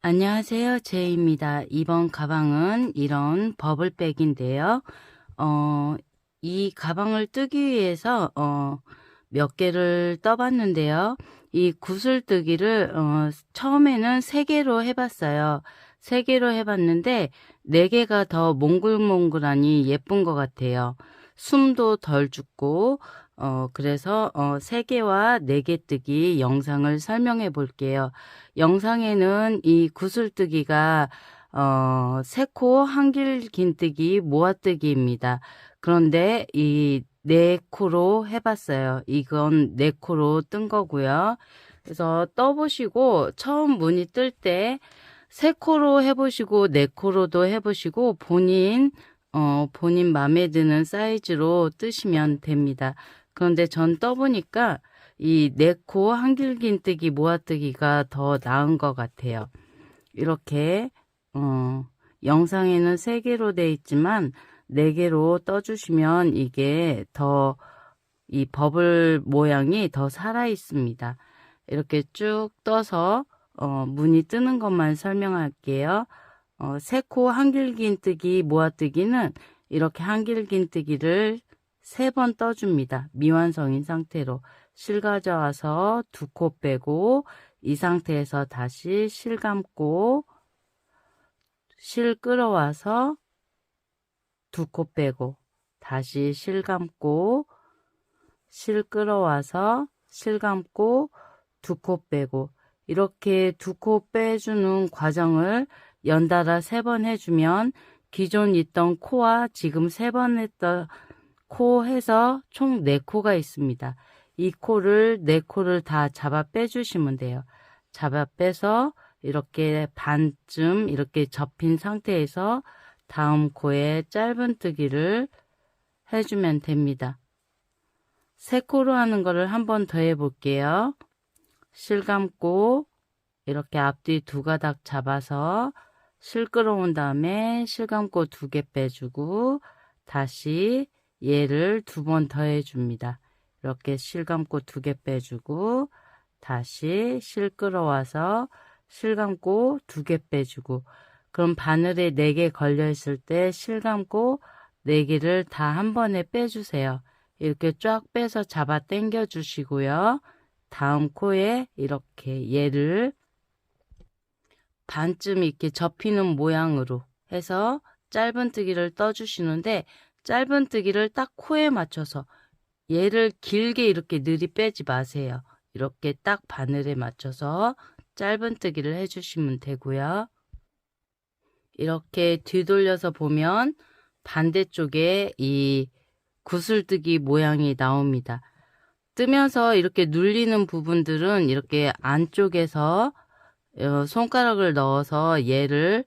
안녕하세요. 제이입니다. 이번 가방은 이런 버블백인데요. 이 가방을 뜨기 위해서 몇 개를 떠봤는데요. 이 구슬뜨기를 처음에는 3개로 해봤어요. 3개로 해봤는데 4개가 더 몽글몽글하니 예쁜 것 같아요. 숨도 덜 죽고 그래서 3개와 4개 뜨기 영상을 설명해 볼게요. 영상에는 이 구슬뜨기가 3코 한길긴뜨기 모아뜨기입니다. 그런데 이 4코로 해봤어요. 이건 4코로 뜬 거고요. 그래서 떠보시고 처음 무늬 뜰 때 3코로 해보시고 4코로도 해보시고 본인 마음에 드는 사이즈로 뜨시면 됩니다. 그런데 전 떠보니까 이 4코 한길긴뜨기 모아뜨기가 더 나은 것 같아요. 이렇게 영상에는 3개로 되어 있지만 4개로 떠주시면 이게 더 이 버블 모양이 더 살아 있습니다. 이렇게 쭉 떠서 무늬 뜨는 것만 설명할게요. 3코 한길긴뜨기 모아뜨기는 이렇게 한길긴뜨기를 3번 떠줍니다. 미완성인 상태로 실 가져와서 2코 빼고 이 상태에서 다시 실 감고 실 끌어와서 2코 빼고 다시 실 감고 실 끌어와서 실 감고 2코 빼고 이렇게 2코 빼주는 과정을 연달아 3번 해주면 기존 있던 코와 지금 3번 했던 코 해서 총 4코가 있습니다. 이 코를 4코를 다 잡아 빼주시면 돼요. 잡아 빼서 이렇게 반쯤 이렇게 접힌 상태에서 다음 코에 짧은뜨기를 해주면 됩니다. 3코로 하는 거를 한 번 더 해볼게요. 실 감고 이렇게 앞뒤 2가닥 잡아서 실 끌어온 다음에 실 감고 2개 빼주고 다시 얘를 2번 더 해줍니다. 이렇게 실 감고 2개 빼주고 다시 실 끌어와서 실 감고 2개 빼주고 그럼 바늘에 4개 걸려 있을 때 실 감고 4개를 다 한 번에 빼주세요. 이렇게 쫙 빼서 잡아 당겨 주시고요. 다음 코에 이렇게 얘를 반쯤 이렇게 접히는 모양으로 해서 짧은뜨기를 떠주시는데 짧은뜨기를 딱 코에 맞춰서 얘를 길게 이렇게 느리 빼지 마세요. 이렇게 딱 바늘에 맞춰서 짧은뜨기를 해주시면 되고요. 이렇게 뒤돌려서 보면 반대쪽에 이 구슬뜨기 모양이 나옵니다. 뜨면서 이렇게 눌리는 부분들은 이렇게 안쪽에서 손가락을 넣어서 얘를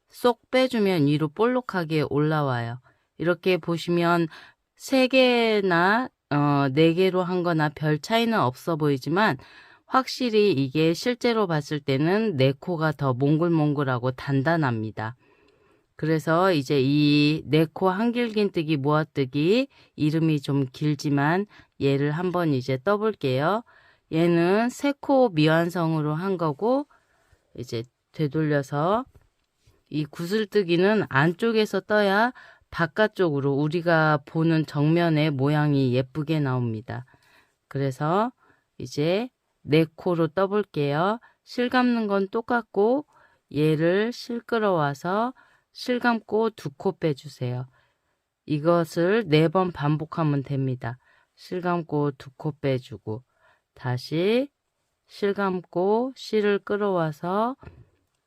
쏙 빼주면 위로 볼록하게 올라와요. 이렇게 보시면 3개나 4개로 한 거나 별 차이는 없어 보이지만 확실히 이게 실제로 봤을 때는 4코가 더 몽글몽글하고 단단합니다. 그래서 이제 이 4코 한길긴뜨기 모아뜨기 이름이 좀 길지만 얘를 한번 이제 떠볼게요. 얘는 3코 미완성으로 한 거고 이제 되돌려서 이 구슬뜨기는 안쪽에서 떠야 바깥쪽으로 우리가 보는 정면의 모양이 예쁘게 나옵니다. 그래서 이제 4코로 떠볼게요. 실 감는 건 똑같고 얘를 실 끌어와서 실 감고 2코 빼주세요. 이것을 4번 반복하면 됩니다. 실 감고 2코 빼주고 다시 실 감고 실을 끌어와서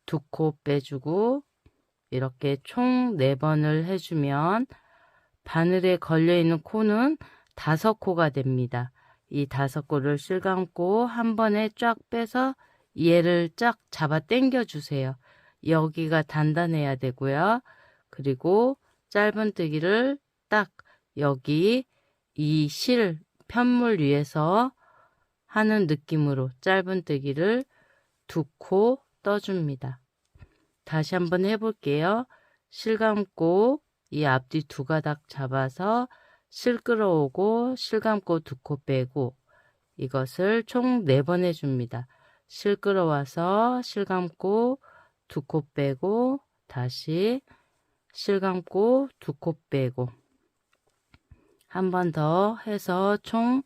2코 빼주고 이렇게 총 4번을 해주면 바늘에 걸려있는 코는 5코가 됩니다. 이 5코를 실 감고 한 번에 쫙 빼서 얘를 쫙 잡아 당겨 주세요. 여기가 단단해야 되고요. 그리고 짧은뜨기를 딱 여기 이 실 편물 위에서 하는 느낌으로 짧은뜨기를 2코 떠줍니다. 다시 한번 해볼게요. 실 감고 이 앞뒤 2가닥 잡아서 실 끌어오고 실 감고 2코 빼고 이것을 총 4번 해줍니다. 실 끌어와서 실 감고 두 코 빼고 다시 실 감고 두 코 빼고 한 번 더 해서 총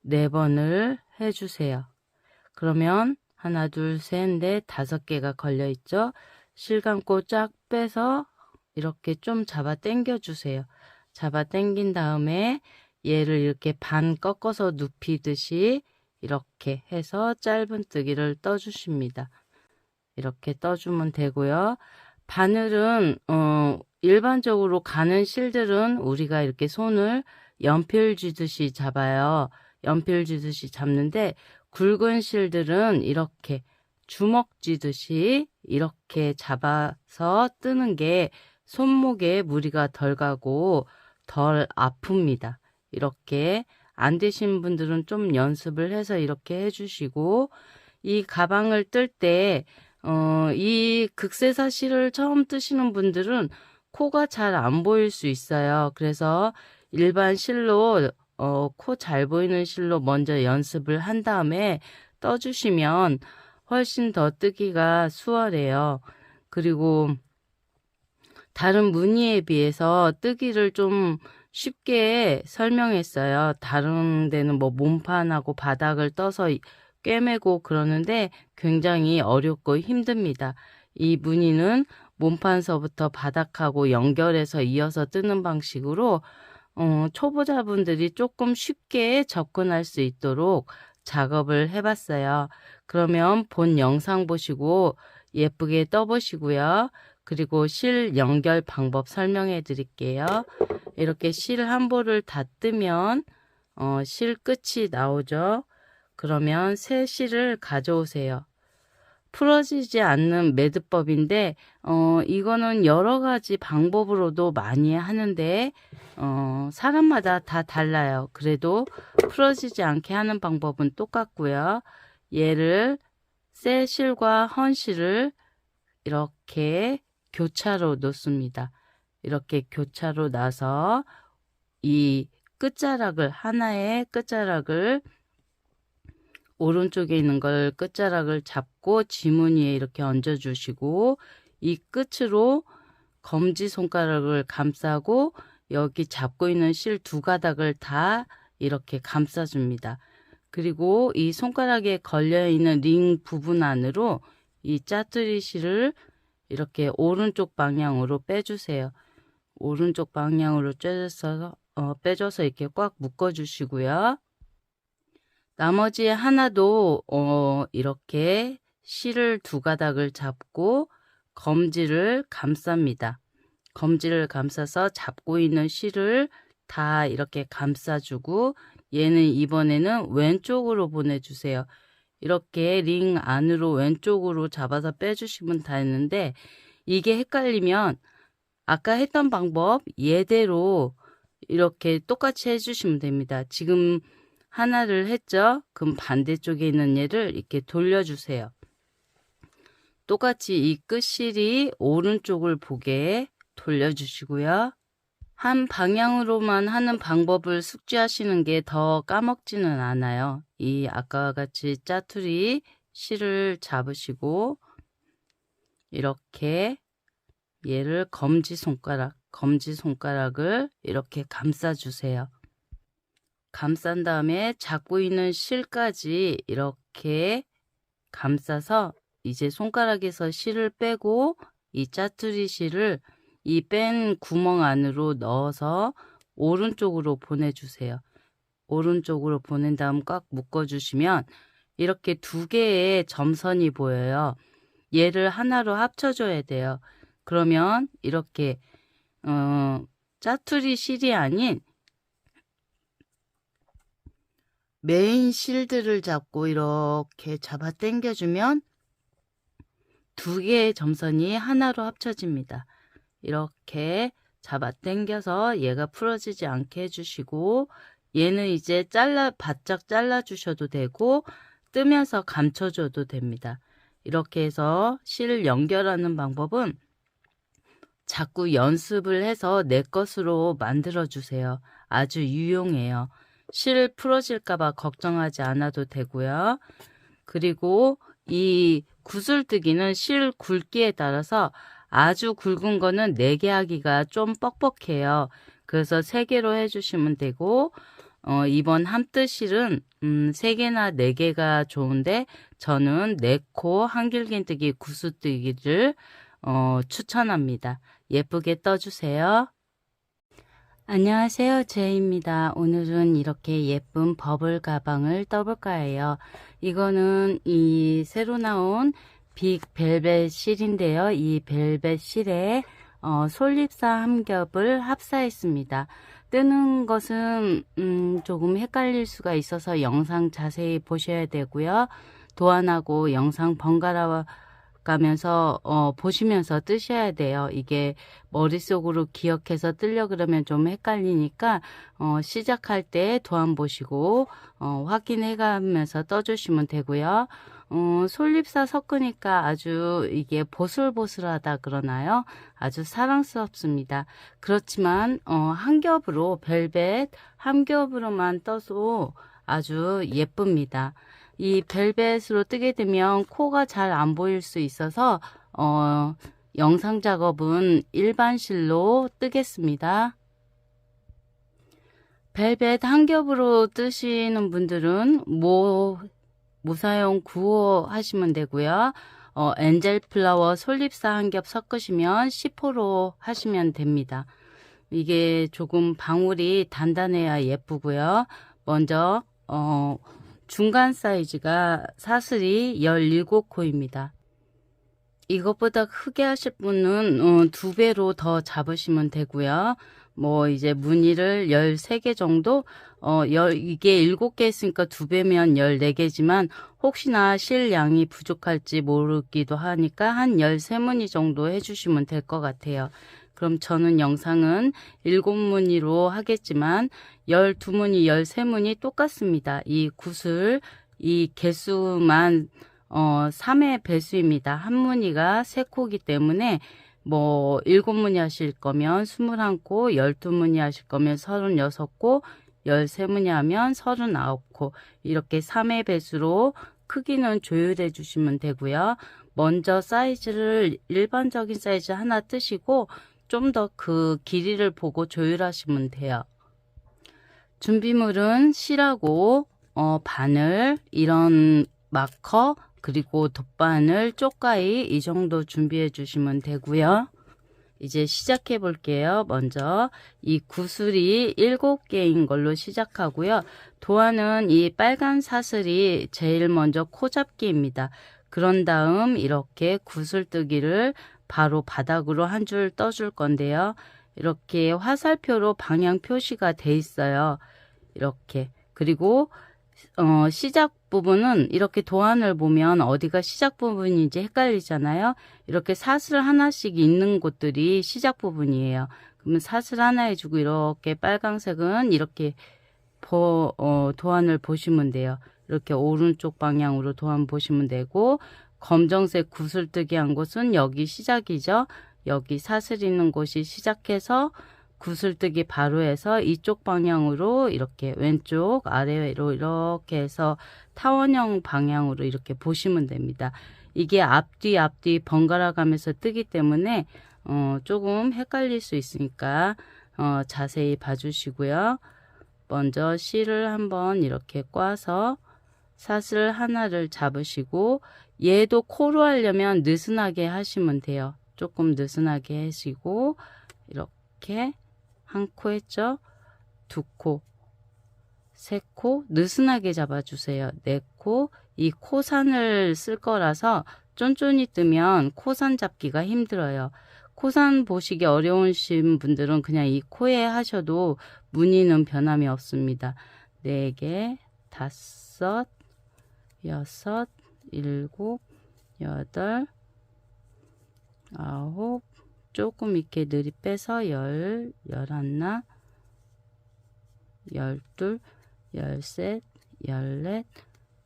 4번을 해주세요. 그러면 하나, 둘, 셋, 넷, 5개가 걸려 있죠. 실 감고 쫙 빼서 이렇게 좀 잡아 당겨 주세요. 잡아 당긴 다음에 얘를 이렇게 반 꺾어서 눕히듯이 이렇게 해서 짧은뜨기를 떠주십니다. 이렇게 떠주면 되고요. 바늘은 일반적으로 가는 실들은 우리가 이렇게 손을 연필 쥐듯이 잡아요. 연필 쥐듯이 잡는데 굵은 실들은 이렇게 주먹 쥐듯이 이렇게 잡아서 뜨는 게 손목에 무리가 덜 가고 덜 아픕니다. 이렇게 안 되신 분들은 좀 연습을 해서 이렇게 해주시고, 이 가방을 뜰 때 이 극세사 실을 처음 뜨시는 분들은 코가 잘 안 보일 수 있어요. 그래서 일반 실로 코 잘 보이는 실로 먼저 연습을 한 다음에 떠주시면 훨씬 더 뜨기가 수월해요. 그리고 다른 무늬에 비해서 뜨기를 좀 쉽게 설명했어요. 다른 데는 뭐 몸판하고 바닥을 떠서 꿰매고 그러는데 굉장히 어렵고 힘듭니다. 이 무늬는 몸판서부터 바닥하고 연결해서 이어서 뜨는 방식으로 초보자분들이 조금 쉽게 접근할 수 있도록 작업을 해봤어요. 그러면 본 영상 보시고 예쁘게 떠보시고요. 그리고 실 연결 방법 설명해 드릴게요. 이렇게 실 한 볼을 다 뜨면 실 끝이 나오죠. 그러면 새 실을 가져오세요. 풀어지지 않는 매듭법인데 이거는 여러 가지 방법으로도 많이 하는데 사람마다 다 달라요. 그래도 풀어지지 않게 하는 방법은 똑같고요. 얘를 새 실과 헌 실을 이렇게 교차로 놓습니다. 이렇게 교차로 놔서 이 끝자락을 하나의 끝자락을 오른쪽에 있는 걸 끝자락을 잡고 지문위에 이렇게 얹어 주시고 이 끝으로 검지손가락을 감싸고 여기 잡고 있는 실 2가닥을 다 이렇게 감싸줍니다. 그리고 이 손가락에 걸려있는 링 부분 안으로 이 짜투리 실을 이렇게 오른쪽 방향으로 빼주세요. 오른쪽 방향으로 빼줘서 이렇게 꽉 묶어주시고요. 나머지 하나도 이렇게 실을 2가닥을 잡고 검지를 감쌉니다. 검지를 감싸서 잡고 있는 실을 다 이렇게 감싸주고 얘는 이번에는 왼쪽으로 보내주세요. 이렇게 링 안으로 왼쪽으로 잡아서 빼주시면 다 했는데 이게 헷갈리면 아까 했던 방법 얘대로 이렇게 똑같이 해주시면 됩니다. 지금 하나를 했죠? 그럼 반대쪽에 있는 얘를 이렇게 돌려주세요. 똑같이 이 끝실이 오른쪽을 보게 돌려주시고요. 한 방향으로만 하는 방법을 숙지하시는 게 더 까먹지는 않아요. 이 아까와 같이 짜투리 실을 잡으시고 이렇게 얘를 검지손가락을 이렇게 감싸주세요. 감싼 다음에 잡고 있는 실까지 이렇게 감싸서 이제 손가락에서 실을 빼고 이 짜투리 실을 이 뺀 구멍 안으로 넣어서 오른쪽으로 보내주세요. 오른쪽으로 보낸 다음 꽉 묶어주시면 이렇게 2개의 점선이 보여요. 얘를 하나로 합쳐줘야 돼요. 그러면 이렇게 짜투리 실이 아닌 메인 실들을 잡고 이렇게 잡아 당겨주면 2개의 점선이 하나로 합쳐집니다. 이렇게 잡아 당겨서 얘가 풀어지지 않게 해주시고 얘는 이제 바짝 잘라 주셔도 되고 뜨면서 감춰줘도 됩니다. 이렇게 해서 실 연결하는 방법은 자꾸 연습을 해서 내 것으로 만들어 주세요. 아주 유용해요. 실 풀어질까봐 걱정하지 않아도 되고요. 그리고 이 구슬뜨기는 실 굵기에 따라서 아주 굵은 거는 4개 하기가 좀 뻑뻑해요. 그래서 3개로 해주시면 되고, 이번 함뜨실은 3개나 4개가 좋은데 저는 4코 한길긴뜨기 구슬뜨기를 추천합니다. 예쁘게 떠주세요. 안녕하세요, 제이입니다. 오늘은 이렇게 예쁜 버블 가방을 떠볼까 해요. 이거는 이 새로 나온 빅 벨벳 실인데요. 이 벨벳 실에 솔잎사 한 겹을 합사했습니다. 뜨는 것은 조금 헷갈릴 수가 있어서 영상 자세히 보셔야 되고요. 도안하고 영상 번갈아 가면서 보시면서 뜨셔야 돼요. 이게 머릿속으로 기억해서 뜨려 그러면 좀 헷갈리니까 시작할 때 도안 보시고 확인해 가면서 떠주시면 되고요. 솔잎사 섞으니까 아주 이게 보슬보슬하다 그러나요? 아주 사랑스럽습니다. 그렇지만 한 겹으로 벨벳 한 겹으로만 떠도 아주 예쁩니다. 이 벨벳으로 뜨게 되면 코가 잘 안 보일 수 있어서 영상 작업은 일반 실로 뜨겠습니다. 벨벳 한 겹으로 뜨시는 분들은 무사용 9호 하시면 되고요. 엔젤 플라워 솔잎사 한 겹 섞으시면 10호로 하시면 됩니다. 이게 조금 방울이 단단해야 예쁘고요. 먼저 중간 사이즈가 사슬이 17코입니다. 이것보다 크게 하실 분은 2배로 더 잡으시면 되고요. 뭐 이제 무늬를 13개 정도 이게 7개 있으니까 2배면 14개지만 혹시나 실 양이 부족할지 모르기도 하니까 한 13무늬 정도 해주시면 될 것 같아요. 그럼 저는 영상은 7무늬로 하겠지만 12무늬, 13무늬 똑같습니다. 이 구슬, 이 개수만 3의 배수입니다. 한 무늬가 3코이기 때문에 뭐 7무늬 하실 거면 21코, 12무늬 하실 거면 36코, 13무늬 하면 39코 이렇게 3의 배수로 크기는 조율해 주시면 되고요. 먼저 사이즈를 일반적인 사이즈 하나 뜨시고 좀 더 그 길이를 보고 조율하시면 돼요. 준비물은 실하고 바늘, 이런 마커, 그리고 돗바늘, 쪽가위 이 정도 준비해 주시면 되고요. 이제 시작해 볼게요. 먼저 이 구슬이 7개인 걸로 시작하고요. 도안은 이 빨간 사슬이 제일 먼저 코잡기입니다. 그런 다음 이렇게 구슬뜨기를 바로 바닥으로 한 줄 떠줄 건데요. 이렇게 화살표로 방향 표시가 돼 있어요. 이렇게. 그리고 시작 부분은 이렇게 도안을 보면 어디가 시작 부분인지 헷갈리잖아요. 이렇게 사슬 하나씩 있는 곳들이 시작 부분이에요. 그러면 사슬 하나 해주고 이렇게 빨강색은 이렇게 도안을 보시면 돼요. 이렇게 오른쪽 방향으로 도안 보시면 되고, 검정색 구슬뜨기 한 곳은 여기 시작이죠. 여기 사슬 있는 곳이 시작해서 구슬뜨기 바로 해서 이쪽 방향으로 이렇게 왼쪽 아래로 이렇게 해서 타원형 방향으로 이렇게 보시면 됩니다. 이게 앞뒤 번갈아 가면서 뜨기 때문에 조금 헷갈릴 수 있으니까 자세히 봐주시고요. 먼저 실을 한번 이렇게 꽈서 사슬 하나를 잡으시고, 얘도 코로 하려면 느슨하게 하시면 돼요. 조금 느슨하게 하시고 이렇게 한 코 했죠. 2코, 3코 느슨하게 잡아주세요. 4코, 이 코산을 쓸 거라서 쫀쫀이 뜨면 코산 잡기가 힘들어요. 코산 보시기 어려우신 분들은 그냥 이 코에 하셔도 무늬는 변함이 없습니다. 4개, 5, 6, 7, 8, 9, 조금 이렇게 느리 빼서 10, 11, 12, 13,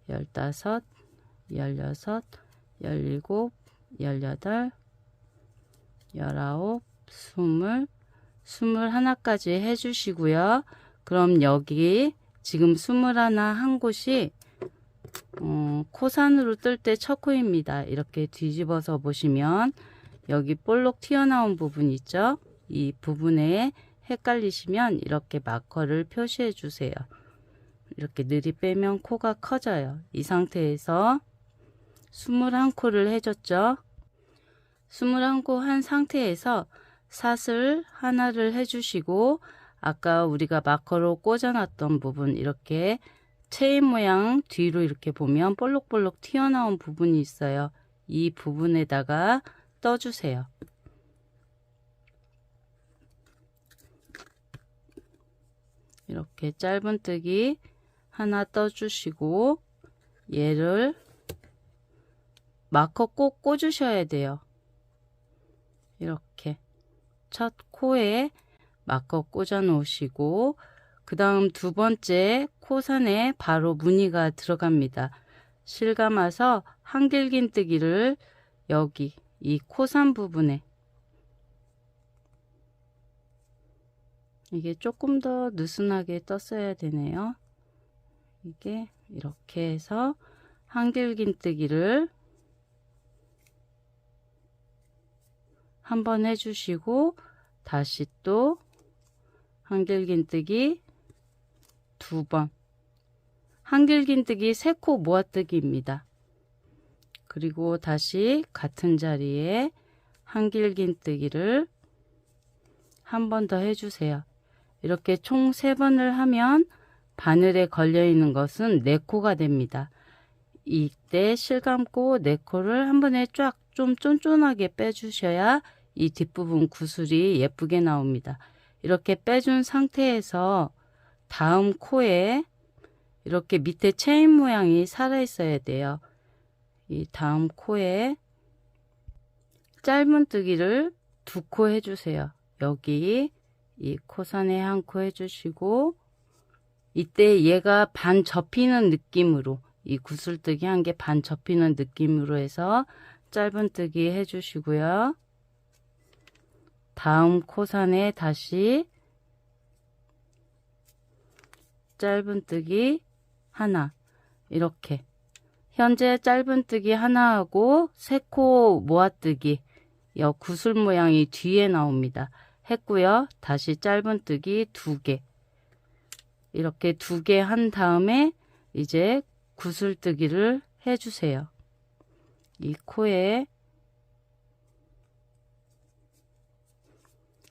14, 15, 16, 17, 18, 19, 20, 21까지 해주시고요. 그럼 여기 지금 21 한 곳이 코산으로 뜰 때 첫 코입니다. 이렇게 뒤집어서 보시면 여기 볼록 튀어나온 부분 있죠? 이 부분에 헷갈리시면 이렇게 마커를 표시해 주세요. 이렇게 느리 빼면 코가 커져요. 이 상태에서 21코를 해줬죠. 21코 한 상태에서 사슬 하나를 해주시고 아까 우리가 마커로 꽂아놨던 부분 이렇게 체인 모양 뒤로 이렇게 보면 볼록볼록 튀어나온 부분이 있어요. 이 부분에다가 떠주세요. 이렇게 짧은뜨기 하나 떠주시고 얘를 마커 꼭 꽂으셔야 돼요. 이렇게 첫 코에 마커 꽂아 놓으시고 그 다음 두 번째 코산에 바로 무늬가 들어갑니다. 실감아서 한길긴뜨기를 여기 이 코산 부분에 이게 조금 더 느슨하게 떴어야 되네요. 이게 이렇게 해서 한길긴뜨기를 한번 해주시고 다시 또 한길긴뜨기 두 번, 한길긴뜨기 3코 모아뜨기입니다. 그리고 다시 같은 자리에 한길긴뜨기를 한 번 더 해주세요. 이렇게 총 3번을 하면 바늘에 걸려 있는 것은 4코가 됩니다. 이때 실감고 4코를 한 번에 쫙 좀 쫀쫀하게 빼주셔야 이 뒷부분 구슬이 예쁘게 나옵니다. 이렇게 빼준 상태에서 다음 코에 이렇게 밑에 체인 모양이 살아 있어야 돼요. 이 다음 코에 짧은뜨기를 2코 해주세요. 여기 이 코산에 1코 해주시고 이때 얘가 반 접히는 느낌으로 이 구슬뜨기 한 개 반 접히는 느낌으로 해서 짧은뜨기 해주시고요. 다음 코산에 다시 짧은뜨기 하나 이렇게 현재 짧은뜨기 하나하고 3코 모아뜨기 이 구슬 모양이 뒤에 나옵니다. 했고요. 다시 짧은뜨기 2개 이렇게 2개 한 다음에 이제 구슬뜨기를 해주세요. 이 코에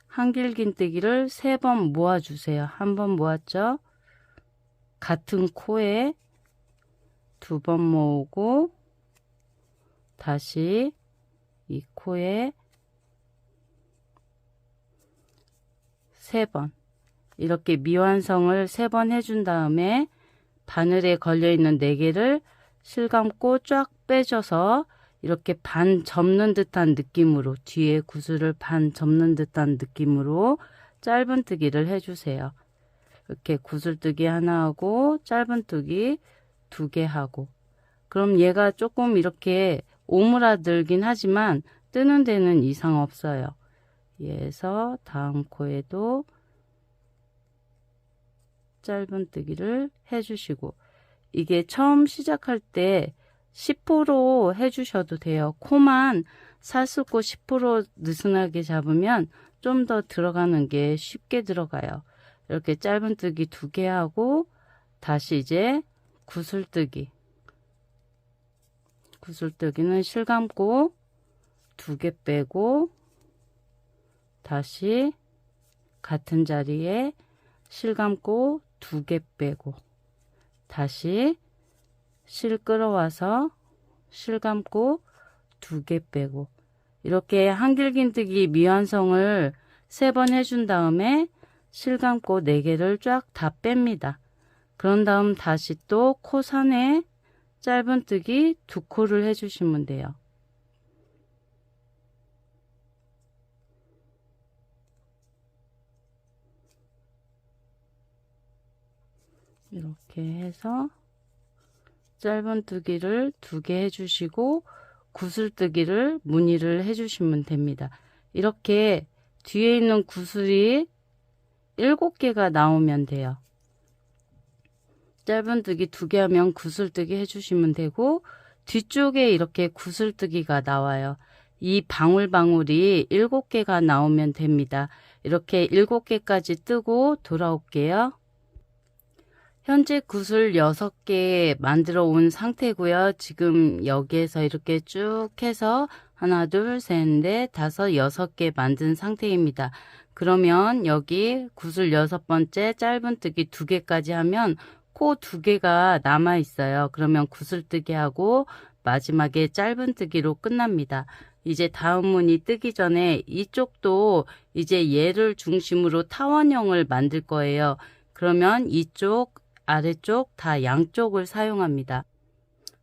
한길긴뜨기를 3번 모아주세요. 한 번 모았죠. 같은 코에 2번 모으고 다시 이 코에 3번 이렇게 미완성을 3번 해준 다음에 바늘에 걸려있는 4개를 실감고 쫙 빼줘서 이렇게 반 접는 듯한 느낌으로 뒤에 구슬을 반 접는 듯한 느낌으로 짧은뜨기를 해주세요. 이렇게 구슬뜨기 하나 하고 짧은뜨기 2개 하고 그럼 얘가 조금 이렇게 오므라들긴 하지만 뜨는 데는 이상 없어요. 그래서 다음 코에도 짧은뜨기를 해주시고 이게 처음 시작할 때 10% 해주셔도 돼요. 코만 사슬코 10% 느슨하게 잡으면 좀 더 들어가는 게 쉽게 들어가요. 이렇게 짧은뜨기 2개 하고 다시 이제 구슬뜨기는 실감고 2개 빼고 다시 같은 자리에 실감고 2개 빼고 다시 실 끌어와서 실감고 2개 빼고 이렇게 한길긴뜨기 미완성을 3번 해준 다음에 실감고 4개를 쫙 다 뺍니다. 그런 다음 다시 또 코산에 짧은뜨기 2코를 해주시면 돼요. 이렇게 해서 짧은뜨기를 2개 해주시고 구슬뜨기를 무늬를 해주시면 됩니다. 이렇게 뒤에 있는 구슬이 7개가 나오면 돼요. 짧은뜨기 2개 하면 구슬뜨기 해주시면 되고, 뒤쪽에 이렇게 구슬뜨기가 나와요. 이 방울방울이 7개가 나오면 됩니다. 이렇게 7개까지 뜨고 돌아올게요. 현재 구슬 6개 만들어 온 상태고요. 지금 여기에서 이렇게 쭉 해서 하나, 둘, 셋, 넷, 다섯, 6개 만든 상태입니다. 그러면 여기 구슬 6번째 짧은뜨기 2개까지 하면 코 2개가 남아 있어요. 그러면 구슬뜨기 하고 마지막에 짧은뜨기로 끝납니다. 이제 다음 무늬 뜨기 전에 이쪽도 이제 얘를 중심으로 타원형을 만들 거예요. 그러면 이쪽, 아래쪽 다 양쪽을 사용합니다.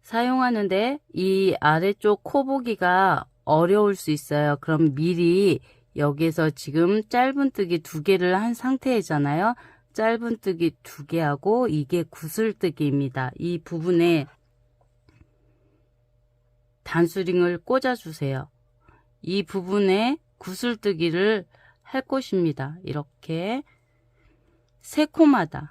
사용하는데 이 아래쪽 코 보기가 어려울 수 있어요. 그럼 미리 여기에서 지금 짧은뜨기 2개를 한 상태잖아요. 짧은뜨기 2개 하고 이게 구슬뜨기입니다. 이 부분에 단수링을 꽂아주세요. 이 부분에 구슬뜨기를 할 것입니다. 이렇게 3코마다.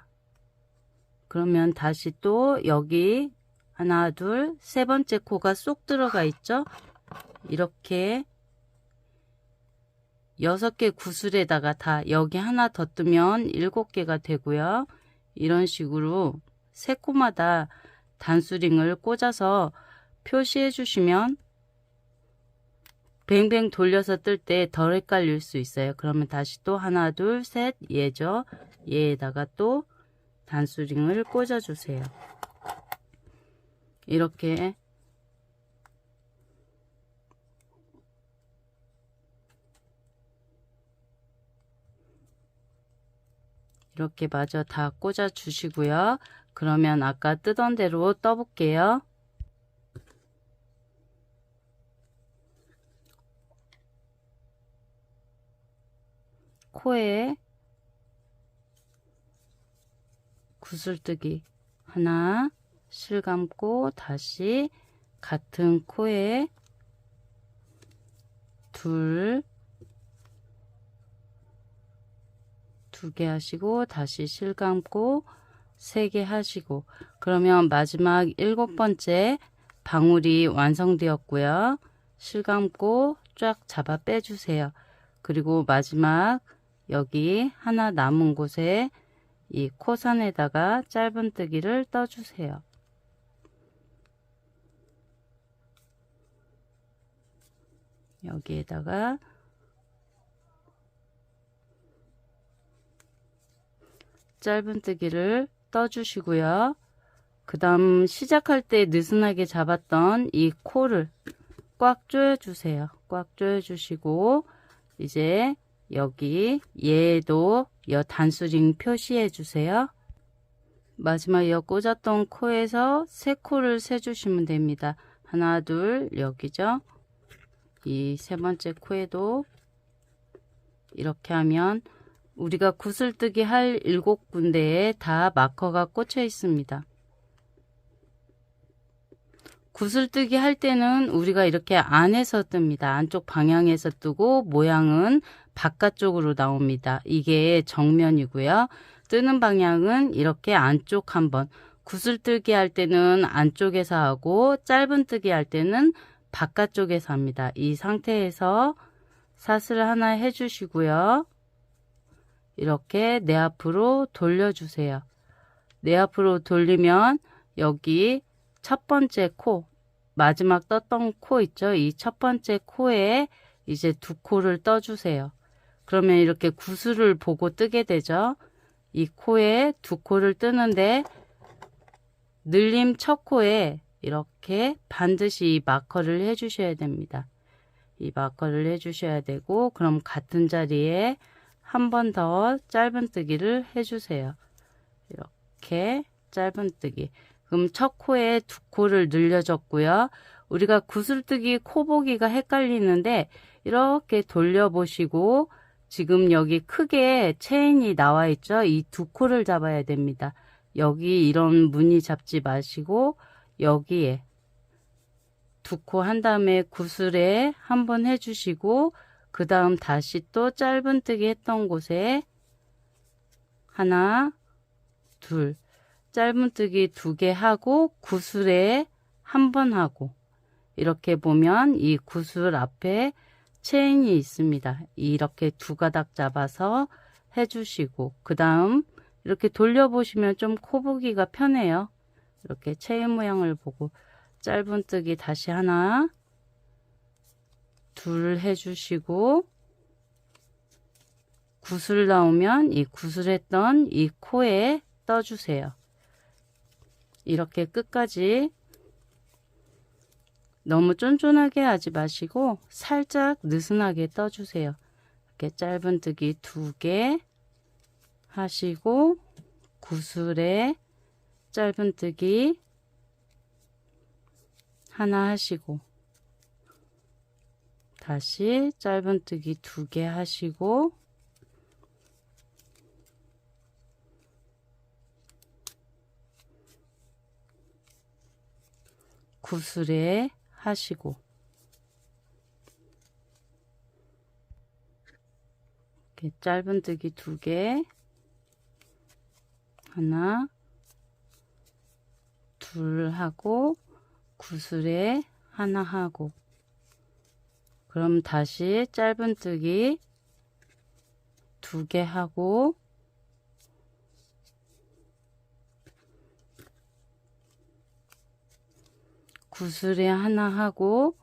그러면 다시 또 여기 하나, 둘, 3번째 코가 쏙 들어가 있죠. 이렇게 6개 구슬에다가 다 여기 하나 더 뜨면 7개가 되고요. 이런 식으로 3코마다 단수링을 꽂아서 표시해 주시면 뱅뱅 돌려서 뜰 때 덜 헷갈릴 수 있어요. 그러면 다시 또 하나, 둘, 셋, 얘죠. 얘에다가 또 단수링을 꽂아 주세요. 이렇게 마저 다 꽂아 주시고요. 그러면 아까 뜨던 대로 떠 볼게요. 코에 구슬뜨기 하나, 실감고 다시 같은 코에 두 개 하시고 다시 실감고 3개 하시고, 그러면 마지막 7번째 방울이 완성되었고요. 실감고 쫙 잡아 빼주세요. 그리고 마지막 여기 하나 남은 곳에 이 코선에다가 짧은뜨기를 떠주세요. 여기에다가 짧은뜨기를 떠주시고요. 그 다음 시작할 때 느슨하게 잡았던 이 코를 꽉 조여주세요. 꽉 조여주시고 이제 여기 얘도 여 단수링 표시해 주세요. 마지막 여 꽂았던 코에서 3코를 세주시면 됩니다. 하나, 둘, 여기죠. 이 3번째 코에도 이렇게 하면 우리가 구슬뜨기 할 7군데에 다 마커가 꽂혀 있습니다. 구슬뜨기 할 때는 우리가 이렇게 안에서 뜹니다. 안쪽 방향에서 뜨고 모양은 바깥쪽으로 나옵니다. 이게 정면이고요. 뜨는 방향은 이렇게 안쪽 한번, 구슬뜨기 할 때는 안쪽에서 하고 짧은뜨기 할 때는 바깥쪽에서 합니다. 이 상태에서 사슬 하나 해주시고요. 이렇게 내 앞으로 돌려주세요. 내 앞으로 돌리면 여기 첫 번째 코, 마지막 떴던 코 있죠? 이 첫 번째 코에 이제 2코를 떠주세요. 그러면 이렇게 구슬을 보고 뜨게 되죠. 이 코에 2코를 뜨는데 늘림 첫 코에 이렇게 반드시 이 마커를 해주셔야 됩니다. 이 마커를 해주셔야 되고, 그럼 같은 자리에 한 번 더 짧은뜨기를 해주세요. 이렇게 짧은뜨기. 그럼 첫 코에 2코를 늘려줬고요. 우리가 구슬뜨기 코 보기가 헷갈리는데 이렇게 돌려보시고 지금 여기 크게 체인이 나와 있죠. 이 2코를 잡아야 됩니다. 여기 이런 무늬 잡지 마시고 여기에 2코 한 다음에 구슬에 한번 해주시고 그 다음 다시 또 짧은뜨기 했던 곳에 하나, 둘, 짧은뜨기 2개 하고 구슬에 한 번 하고, 이렇게 보면 이 구슬 앞에 체인이 있습니다. 이렇게 2가닥 잡아서 해주시고, 그 다음 이렇게 돌려보시면 좀 코 보기가 편해요. 이렇게 체인 모양을 보고 짧은뜨기 다시 하나, 둘 해주시고, 구슬 나오면 이 구슬했던 이 코에 떠주세요. 이렇게 끝까지 너무 쫀쫀하게 하지 마시고 살짝 느슨하게 떠주세요. 이렇게 짧은뜨기 2개 하시고 구슬에 짧은뜨기 하나 하시고 다시 짧은뜨기 2개 하시고 구슬에 하시고 이렇게 짧은뜨기 2개 하나 둘 하고 구슬에 하나 하고 그럼 다시 짧은뜨기 2개 하고 구슬에 하나 하고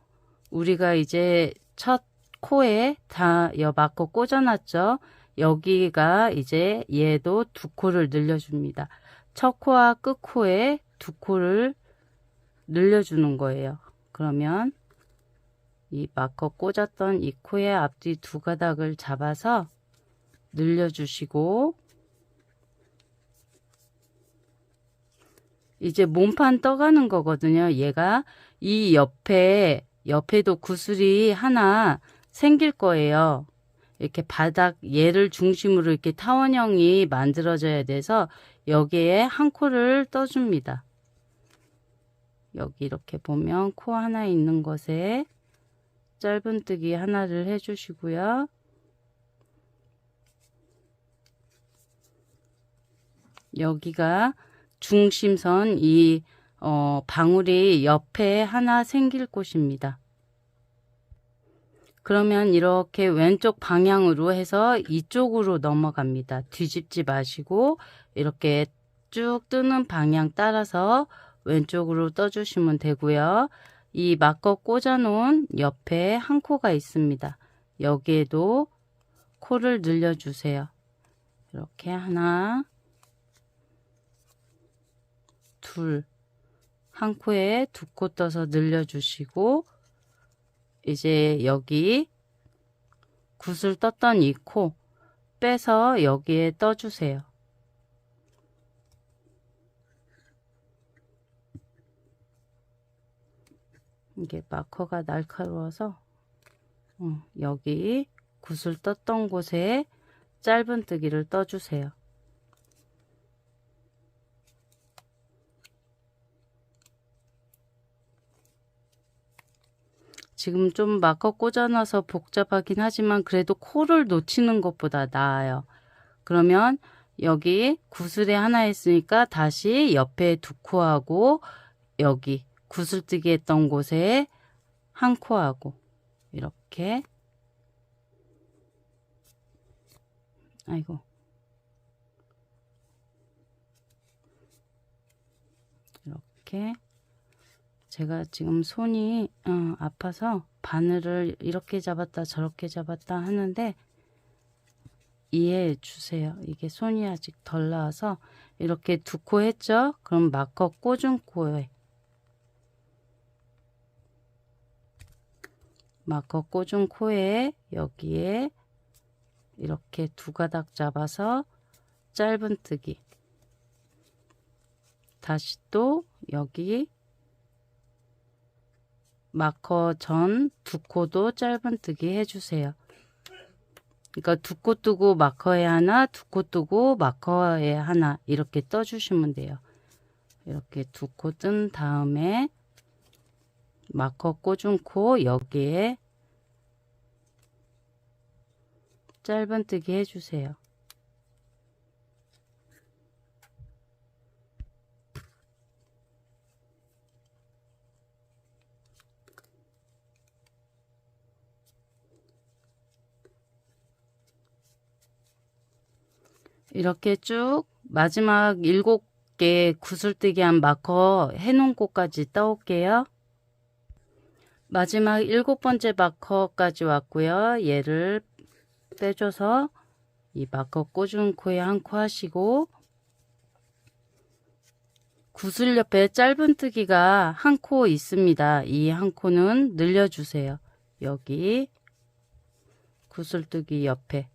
우리가 이제 첫 코에 다 맞고 꽂아놨죠. 여기가 이제 얘도 2코를 늘려줍니다. 첫 코와 끝 코에 2코를 늘려주는 거예요. 그러면 이 마커 꽂았던 이 코의 앞뒤 2가닥을 잡아서 늘려주시고 이제 몸판 떠가는 거거든요. 얘가 이 옆에도 구슬이 하나 생길 거예요. 이렇게 바닥 얘를 중심으로 이렇게 타원형이 만들어져야 돼서 여기에 한 코를 떠줍니다. 여기 이렇게 보면 코 하나 있는 것에 짧은뜨기 하나를 해주시고요. 여기가 중심선 이 방울이 옆에 하나 생길 곳입니다. 그러면 이렇게 왼쪽 방향으로 해서 이쪽으로 넘어갑니다. 뒤집지 마시고 이렇게 쭉 뜨는 방향 따라서 왼쪽으로 떠주시면 되고요. 이 마커 꽂아 놓은 옆에 한 코가 있습니다. 여기에도 코를 늘려주세요. 이렇게 하나 둘, 한 코에 2코 떠서 늘려주시고 이제 여기 구슬 떴던 이 코 빼서 여기에 떠주세요. 이게 마커가 날카로워서 여기 구슬 떴던 곳에 짧은뜨기를 떠주세요. 지금 좀 마커 꽂아놔서 복잡하긴 하지만 그래도 코를 놓치는 것보다 나아요. 그러면 여기 구슬에 하나 했으니까 다시 옆에 2코하고 여기 구슬뜨기 했던 곳에 한 코하고 이렇게 아이고 이렇게 제가 지금 손이 아파서 바늘을 이렇게 잡았다 저렇게 잡았다 하는데 이해해 주세요. 이게 손이 아직 덜 나와서 이렇게 2코 했죠? 그럼 마커 꽂은 코에 마커 꽂은 코에 여기에 이렇게 2가닥 잡아서 짧은뜨기 다시 또 여기 마커 전 2코도 짧은뜨기 해주세요. 그러니까 2코 뜨고 마커에 하나, 2코 뜨고 마커에 하나 이렇게 떠주시면 돼요. 이렇게 2코 뜬 다음에 마커 꽂은 코 여기에 짧은뜨기 해주세요. 이렇게 쭉 마지막 7개 구슬뜨기 한 마커 해놓은 곳까지 떠올게요. 마지막 7번째 마커까지 왔고요. 얘를 빼줘서 이 마커 꽂은 코에 한 코 하시고, 구슬 옆에 짧은뜨기가 한 코 있습니다. 이 한 코는 늘려주세요. 여기 구슬뜨기 옆에,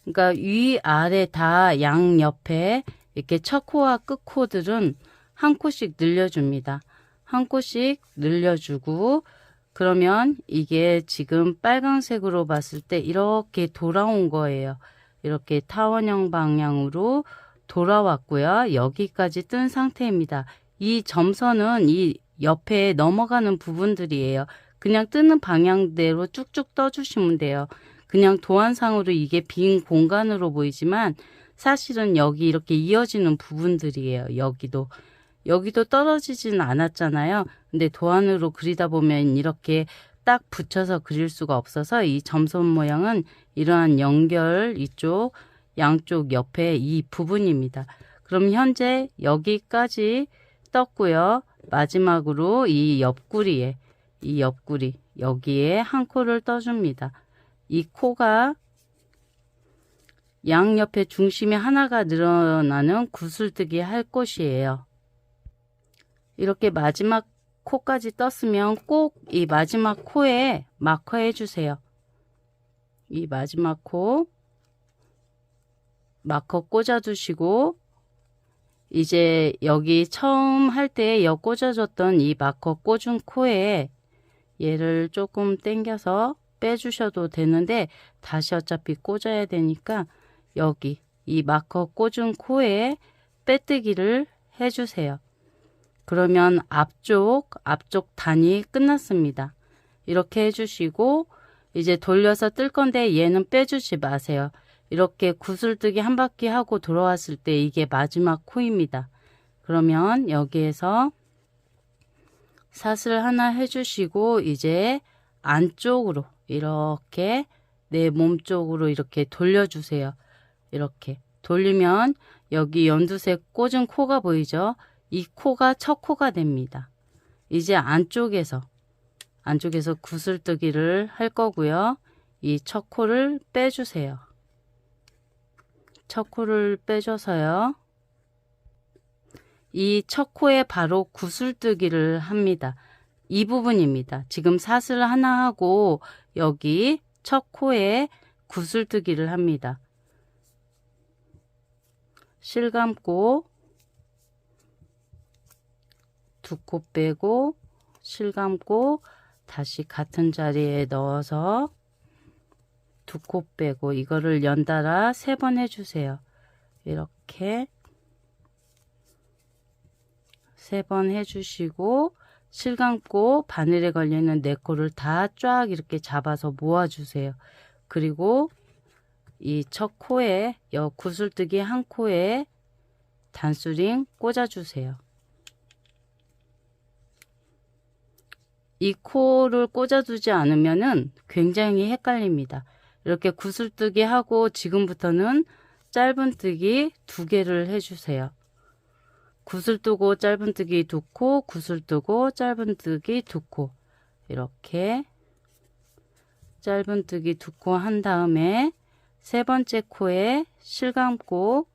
그러니까 위아래 다 양옆에 이렇게 첫 코와 끝 코들은 한 코씩 늘려줍니다. 한 코씩 늘려주고, 그러면 이게 지금 빨강색으로 봤을 때 이렇게 돌아온 거예요. 이렇게 타원형 방향으로 돌아왔고요. 여기까지 뜬 상태입니다. 이 점선은 이 옆에 넘어가는 부분들이에요. 그냥 뜨는 방향대로 쭉쭉 떠주시면 돼요. 그냥 도안상으로 이게 빈 공간으로 보이지만 사실은 여기 이렇게 이어지는 부분들이에요. 여기도 떨어지진 않았잖아요. 근데 도안으로 그리다 보면 이렇게 딱 붙여서 그릴 수가 없어서 이 점선 모양은 이러한 연결 이쪽 양쪽 옆에 이 부분입니다. 그럼 현재 여기까지 떴고요. 마지막으로 이 옆구리 여기에 한 코를 떠줍니다. 이 코가 양옆에 중심이 하나가 늘어나는 구슬뜨기 할 곳이에요. 이렇게 마지막 코까지 떴으면 꼭 이 마지막 코에 마커해 주세요. 이 마지막 코 마커 꽂아 두시고, 이제 여기 처음 할 때 꽂아줬던 이 마커 꽂은 코에 얘를 조금 당겨서 빼주셔도 되는데, 다시 어차피 꽂아야 되니까 여기 이 마커 꽂은 코에 빼뜨기를 해주세요. 그러면 앞쪽 단이 끝났습니다. 이렇게 해주시고, 이제 돌려서 뜰 건데 얘는 빼주지 마세요. 이렇게 구슬뜨기 한 바퀴 하고 돌아왔을 때 이게 마지막 코입니다. 그러면 여기에서 사슬 하나 해주시고, 이제 안쪽으로 이렇게 내 몸 쪽으로 이렇게 돌려주세요. 이렇게 돌리면 여기 연두색 꽂은 코가 보이죠? 이 코가 첫 코가 됩니다. 이제 안쪽에서 구슬뜨기를 할 거고요. 이 첫 코를 빼주세요. 첫 코를 빼줘서요. 이 첫 코에 바로 구슬뜨기를 합니다. 이 부분입니다. 지금 사슬 하나 하고 여기 첫 코에 구슬뜨기를 합니다. 실 감고 두 코 빼고 실 감고 다시 같은 자리에 넣어서 두 코 빼고, 이거를 연달아 3번 해주세요. 이렇게 3번 해주시고, 실 감고 바늘에 걸리는 4코를 다 쫙 이렇게 잡아서 모아주세요. 그리고 이 첫 코에 구슬뜨기 한 코에 단수링 꽂아주세요. 이 코를 꽂아두지 않으면은 굉장히 헷갈립니다. 이렇게 구슬뜨기 하고 지금부터는 짧은뜨기 2개를 해주세요. 구슬 뜨고 짧은뜨기 2코, 구슬 뜨고 짧은뜨기 2코, 이렇게 짧은뜨기 2코 한 다음에 3번째 코에 실 감고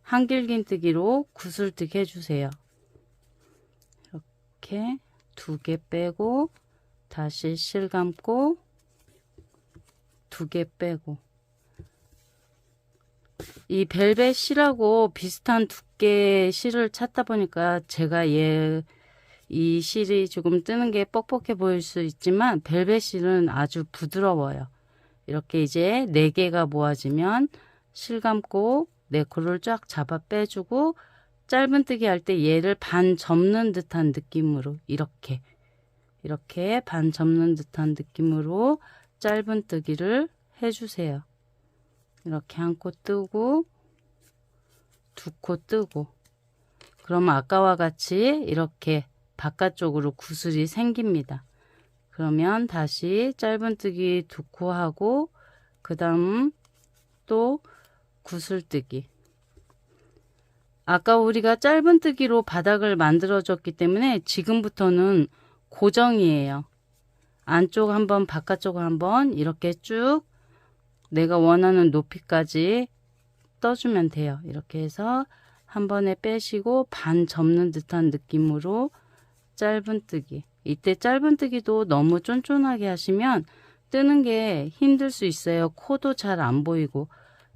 한길긴뜨기로 구슬뜨기 해주세요. 이렇게 2개 빼고 다시 실 감고 2개 빼고, 이 벨벳 실하고 비슷한 두께 실을 찾다 보니까 제가 이 실이 조금 뜨는 게 뻑뻑해 보일 수 있지만 벨벳 실은 아주 부드러워요. 이렇게 이제 4개가 모아지면 실 감고 4코를 쫙 잡아 빼주고, 짧은뜨기 할 때 얘를 반 접는 듯한 느낌으로 이렇게 반 접는 듯한 느낌으로 짧은뜨기를 해주세요. 이렇게 한 코 뜨고 2코 뜨고, 그러면 아까와 같이 이렇게 바깥쪽으로 구슬이 생깁니다. 그러면 다시 짧은뜨기 2코 하고, 그 다음 또 구슬뜨기. 아까 우리가 짧은뜨기로 바닥을 만들어줬기 때문에 지금부터는 고정이에요. 안쪽 한번 바깥쪽 한번 이렇게 쭉 내가 원하는 높이까지 떠주면 돼요. 이렇게 해서 한 번에 빼시고 반 접는 듯한 느낌으로 짧은뜨기. 이때 짧은뜨기도 너무 쫀쫀하게 하시면 뜨는 게 힘들 수 있어요. 코도 잘 안 보이고.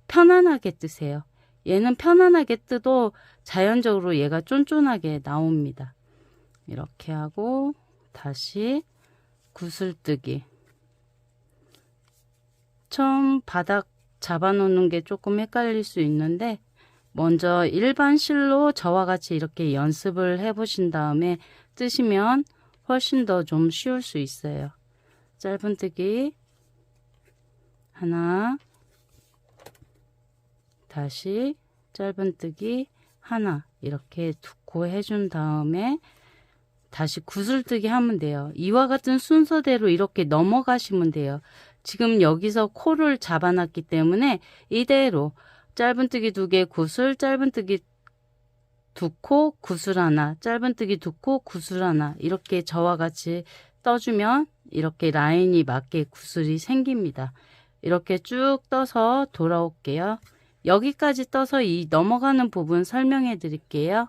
편안하게 뜨세요. 얘는 편안하게 뜨도 자연적으로 얘가 쫀쫀하게 나옵니다. 이렇게 하고 다시 구슬뜨기. 처음 바닥 잡아놓는 게 조금 헷갈릴 수 있는데 먼저 일반 실로 저와 같이 이렇게 연습을 해 보신 다음에 뜨시면 훨씬 더 좀 쉬울 수 있어요. 짧은뜨기 하나, 다시 짧은뜨기 하나, 이렇게 두 코 해준 다음에 다시 구슬뜨기 하면 돼요. 이와 같은 순서대로 이렇게 넘어가시면 돼요. 지금 여기서 코를 잡아놨기 때문에 이대로 짧은뜨기 2개 구슬, 짧은뜨기 2코 구슬 하나, 짧은뜨기 2코 구슬 하나, 이렇게 저와 같이 떠주면 이렇게 라인이 맞게 구슬이 생깁니다. 이렇게 쭉 떠서 돌아올게요. 여기까지 떠서 이 넘어가는 부분 설명해 드릴게요.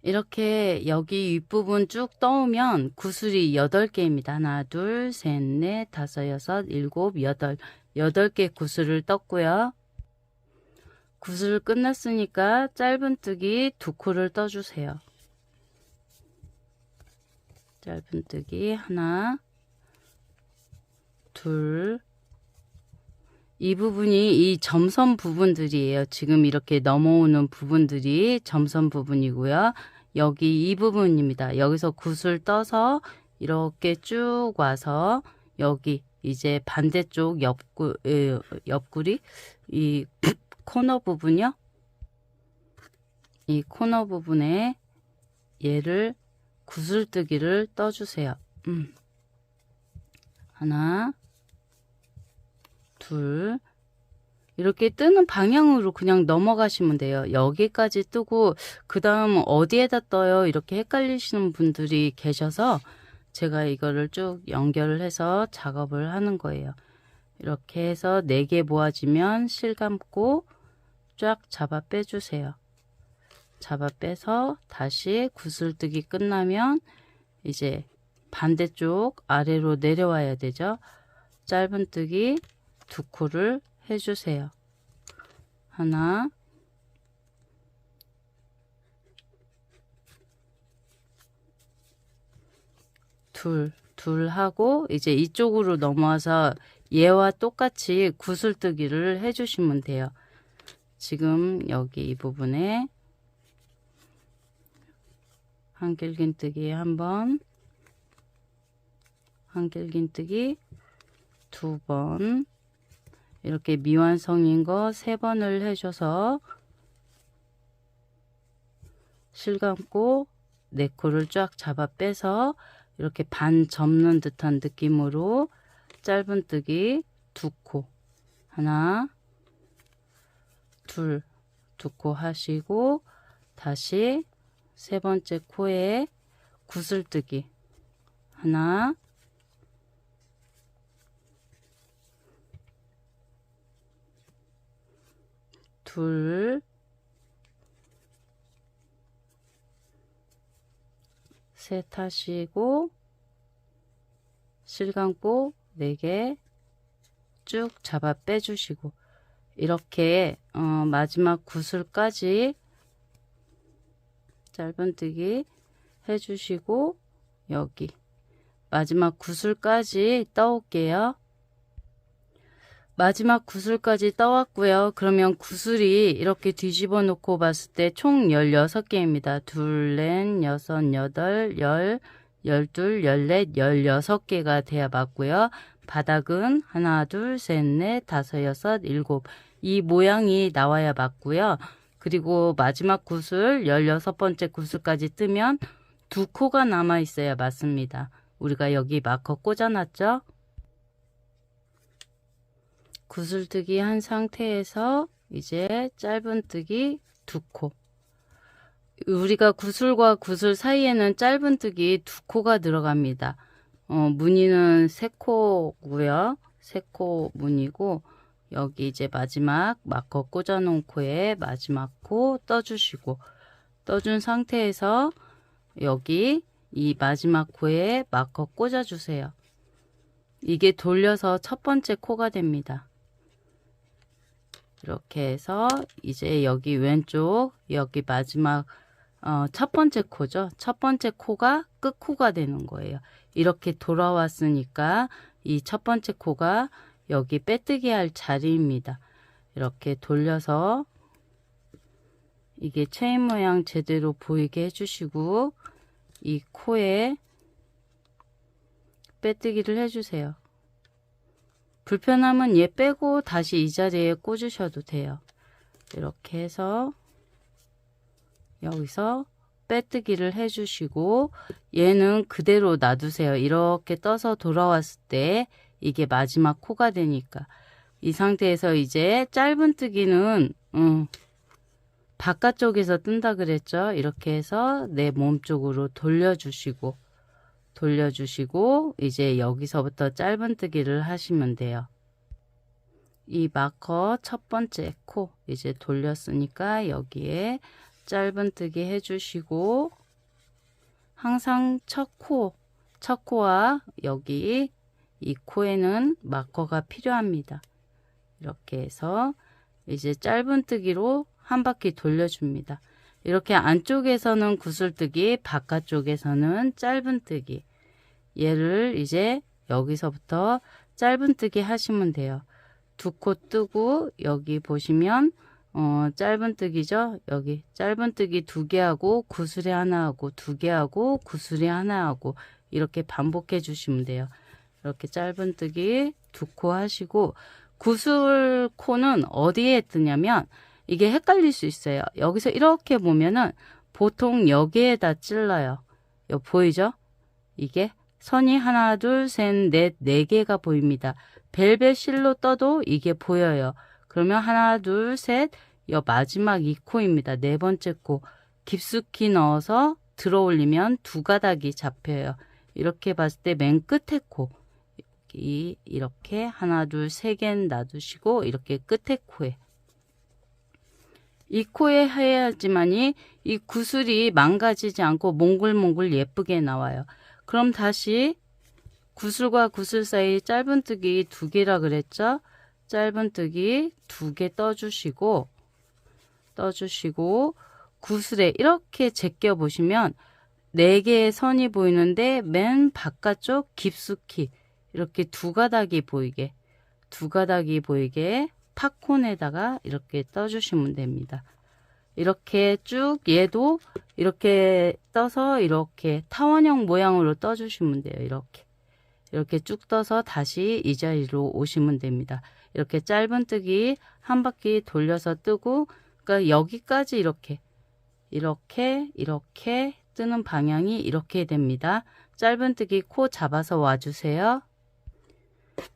이렇게 여기 윗부분 쭉 떠오면 구슬이 8개입니다. 하나, 둘, 셋, 넷, 다섯, 여섯, 일곱, 여덟. 8개 구슬을 떴고요. 구슬 끝났으니까 짧은뜨기 2코를 떠주세요. 짧은뜨기 하나, 둘. 이 부분이 이 점선 부분들이에요. 지금 이렇게 넘어오는 부분들이 점선 부분이고요. 여기 이 부분입니다. 여기서 구슬 떠서 이렇게 쭉 와서 여기 이제 반대쪽 옆구리 이 코너 부분이요. 이 코너 부분에 얘를 구슬뜨기를 떠주세요. 하나, 둘. 이렇게 뜨는 방향으로 그냥 넘어가시면 돼요. 여기까지 뜨고 그 다음 어디에다 떠요? 이렇게 헷갈리시는 분들이 계셔서 제가 이거를 쭉 연결을 해서 작업을 하는 거예요. 이렇게 해서 4개 모아지면 실 감고 쫙 잡아 빼주세요. 잡아 빼서 다시 구슬뜨기 끝나면 이제 반대쪽 아래로 내려와야 되죠. 짧은뜨기 2코를 해주세요. 하나, 둘 하고 이제 이쪽으로 넘어와서 얘와 똑같이 구슬뜨기를 해주시면 돼요. 지금 여기 이 부분에 한길긴뜨기 한번, 한길긴뜨기 2번, 이렇게 미완성인 거 3번을 해줘서 실 감고 4코를 쫙 잡아 빼서 이렇게 반 접는 듯한 느낌으로 짧은뜨기 2코, 하나, 둘, 2코 하시고 다시 3번째 코에 구슬뜨기 하나, 둘, 셋 하시고 실 감고 4개 쭉 잡아 빼주시고 이렇게 마지막 구슬까지 짧은뜨기 해주시고 여기 마지막 구슬까지 떠올게요. 마지막 구슬까지 떠왔고요. 그러면 구슬이 이렇게 뒤집어 놓고 봤을 때 총 16개입니다. 둘, 넷, 여섯, 여덟, 열, 열둘, 열넷, 16개가 돼야 맞고요. 바닥은 하나, 둘, 셋, 넷, 다섯, 여섯, 일곱. 이 모양이 나와야 맞고요. 그리고 마지막 구슬 16번째 구슬까지 뜨면 2코가 남아 있어야 맞습니다. 우리가 여기 마커 꽂아놨죠? 구슬뜨기 한 상태에서 이제 짧은뜨기 2코. 우리가 구슬과 구슬 사이에는 짧은뜨기 2코가 들어갑니다. 무늬는 3코고요. 3코 무늬고, 여기 이제 마지막 마커 꽂아 놓은 코에 마지막 코 떠주시고, 떠준 상태에서 여기 이 마지막 코에 마커 꽂아 주세요. 이게 돌려서 첫 번째 코가 됩니다. 이렇게 해서 이제 여기 왼쪽, 여기 마지막 첫 번째 코죠. 첫 번째 코가 끝코가 되는 거예요. 이렇게 돌아왔으니까 이 첫 번째 코가 여기 빼뜨기 할 자리입니다. 이렇게 돌려서 이게 체인 모양 제대로 보이게 해주시고, 이 코에 빼뜨기를 해주세요. 불편하면 얘 빼고 다시 이 자리에 꽂으셔도 돼요. 이렇게 해서 여기서 빼뜨기를 해주시고, 얘는 그대로 놔두세요. 이렇게 떠서 돌아왔을 때 이게 마지막 코가 되니까. 이 상태에서 이제 짧은뜨기는 바깥쪽에서 뜬다 그랬죠. 이렇게 해서 내 몸 쪽으로 돌려주시고 이제 여기서부터 짧은뜨기를 하시면 돼요. 이 마커 첫 번째 코 이제 돌렸으니까 여기에 짧은뜨기 해주시고, 항상 첫 코와 여기 이 코에는 마커가 필요합니다. 이렇게 해서 이제 짧은뜨기로 한 바퀴 돌려줍니다. 이렇게 안쪽에서는 구슬뜨기, 바깥쪽에서는 짧은뜨기. 얘를 이제 여기서부터 짧은뜨기 하시면 돼요. 2코 뜨고 여기 보시면 짧은뜨기죠. 여기 짧은뜨기 2개 하고 구슬에 하나 하고 2개 하고 구슬에 하나 하고 이렇게 반복해 주시면 돼요. 이렇게 짧은뜨기 2코 하시고, 구슬 코는 어디에 뜨냐면 이게 헷갈릴 수 있어요. 여기서 이렇게 보면은 보통 여기에다 찔러요. 여기 보이죠? 이게 선이 하나, 둘, 셋, 넷, 4개가 보입니다. 벨벳 실로 떠도 이게 보여요. 그러면 하나, 둘, 셋, 여 마지막 이 코입니다. 네 번째 코. 깊숙이 넣어서 들어 올리면 2가닥이 잡혀요. 이렇게 봤을 때 맨 끝에 코. 이렇게 하나, 둘, 3개 놔두시고 이렇게 끝에 코에. 이 코에 해야지만이 이 구슬이 망가지지 않고 몽글몽글 예쁘게 나와요. 그럼 다시 구슬과 구슬 사이 짧은뜨기 2개라 그랬죠? 짧은뜨기 2개 떠주시고 구슬에 이렇게 제껴 보시면 4개의 선이 보이는데 맨 바깥쪽 깊숙이 이렇게 2가닥이 보이게 팝콘에다가 이렇게 떠주시면 됩니다. 이렇게 쭉 얘도 이렇게 떠서 이렇게 타원형 모양으로 떠주시면 돼요. 이렇게 쭉 떠서 다시 이 자리로 오시면 됩니다. 이렇게 짧은뜨기 한 바퀴 돌려서 뜨고, 그러니까 여기까지 이렇게 뜨는 방향이 이렇게 됩니다. 짧은뜨기 코 잡아서 와주세요.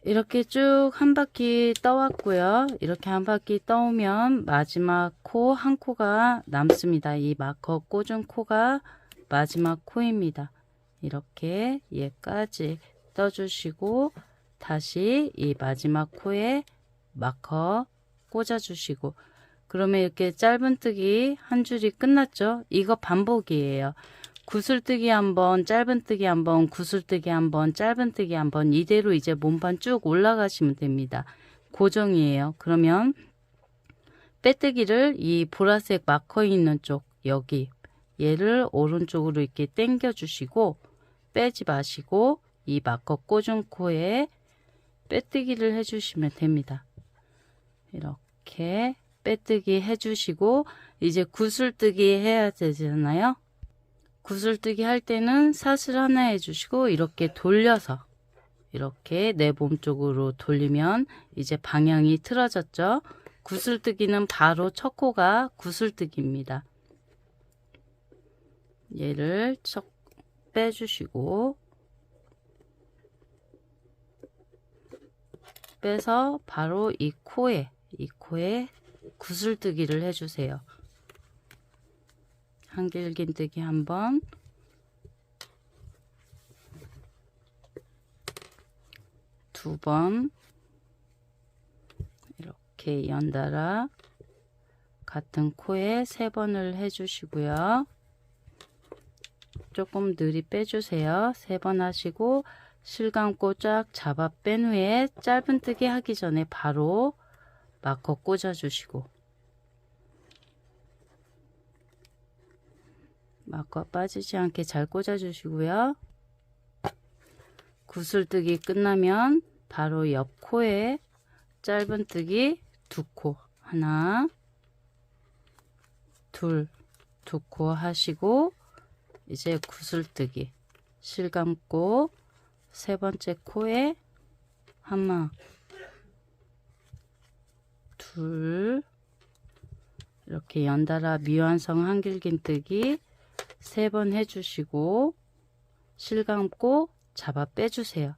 이렇게 쭉 한 바퀴 떠왔고요. 이렇게 한 바퀴 떠오면 마지막 코 한 코가 남습니다. 이 마커 꽂은 코가 마지막 코입니다. 이렇게 얘까지 떠주시고 다시 이 마지막 코에 마커 꽂아주시고, 그러면 이렇게 짧은뜨기 한 줄이 끝났죠. 이거 반복이에요. 구슬뜨기 한번, 짧은뜨기 한번, 구슬뜨기 한번, 짧은뜨기 한번, 이대로 이제 몸판 쭉 올라가시면 됩니다. 고정이에요. 그러면 빼뜨기를 이 보라색 마커 있는 쪽, 여기 얘를 오른쪽으로 이렇게 당겨 주시고 빼지 마시고 이 마커 꽂은 코에 빼뜨기를 해주시면 됩니다. 이렇게 빼뜨기 해주시고 이제 구슬뜨기 해야 되잖아요. 구슬뜨기 할 때는 사슬 하나 해주시고 이렇게 돌려서 이렇게 내 몸 쪽으로 돌리면 이제 방향이 틀어졌죠. 구슬뜨기는 바로 첫 코가 구슬뜨기입니다. 얘를 척 빼주시고 빼서 바로 이 코에 구슬뜨기를 해주세요. 한길긴뜨기 한번, 두 번, 이렇게 연달아 같은 코에 3번을 해주시고요. 조금 느리 빼주세요. 3번 하시고 실감고 쫙 잡아 뺀 후에 짧은뜨기 하기 전에 바로 마커 꽂아주시고, 마커 빠지지 않게 잘 꽂아주시고요. 구슬뜨기 끝나면 바로 옆 코에 짧은뜨기 2코, 하나, 둘, 2코 하시고 이제 구슬뜨기 실감고 3번째 코에 하나, 둘, 이렇게 연달아 미완성 한길긴뜨기 3번 해주시고 실감고 잡아 빼주세요.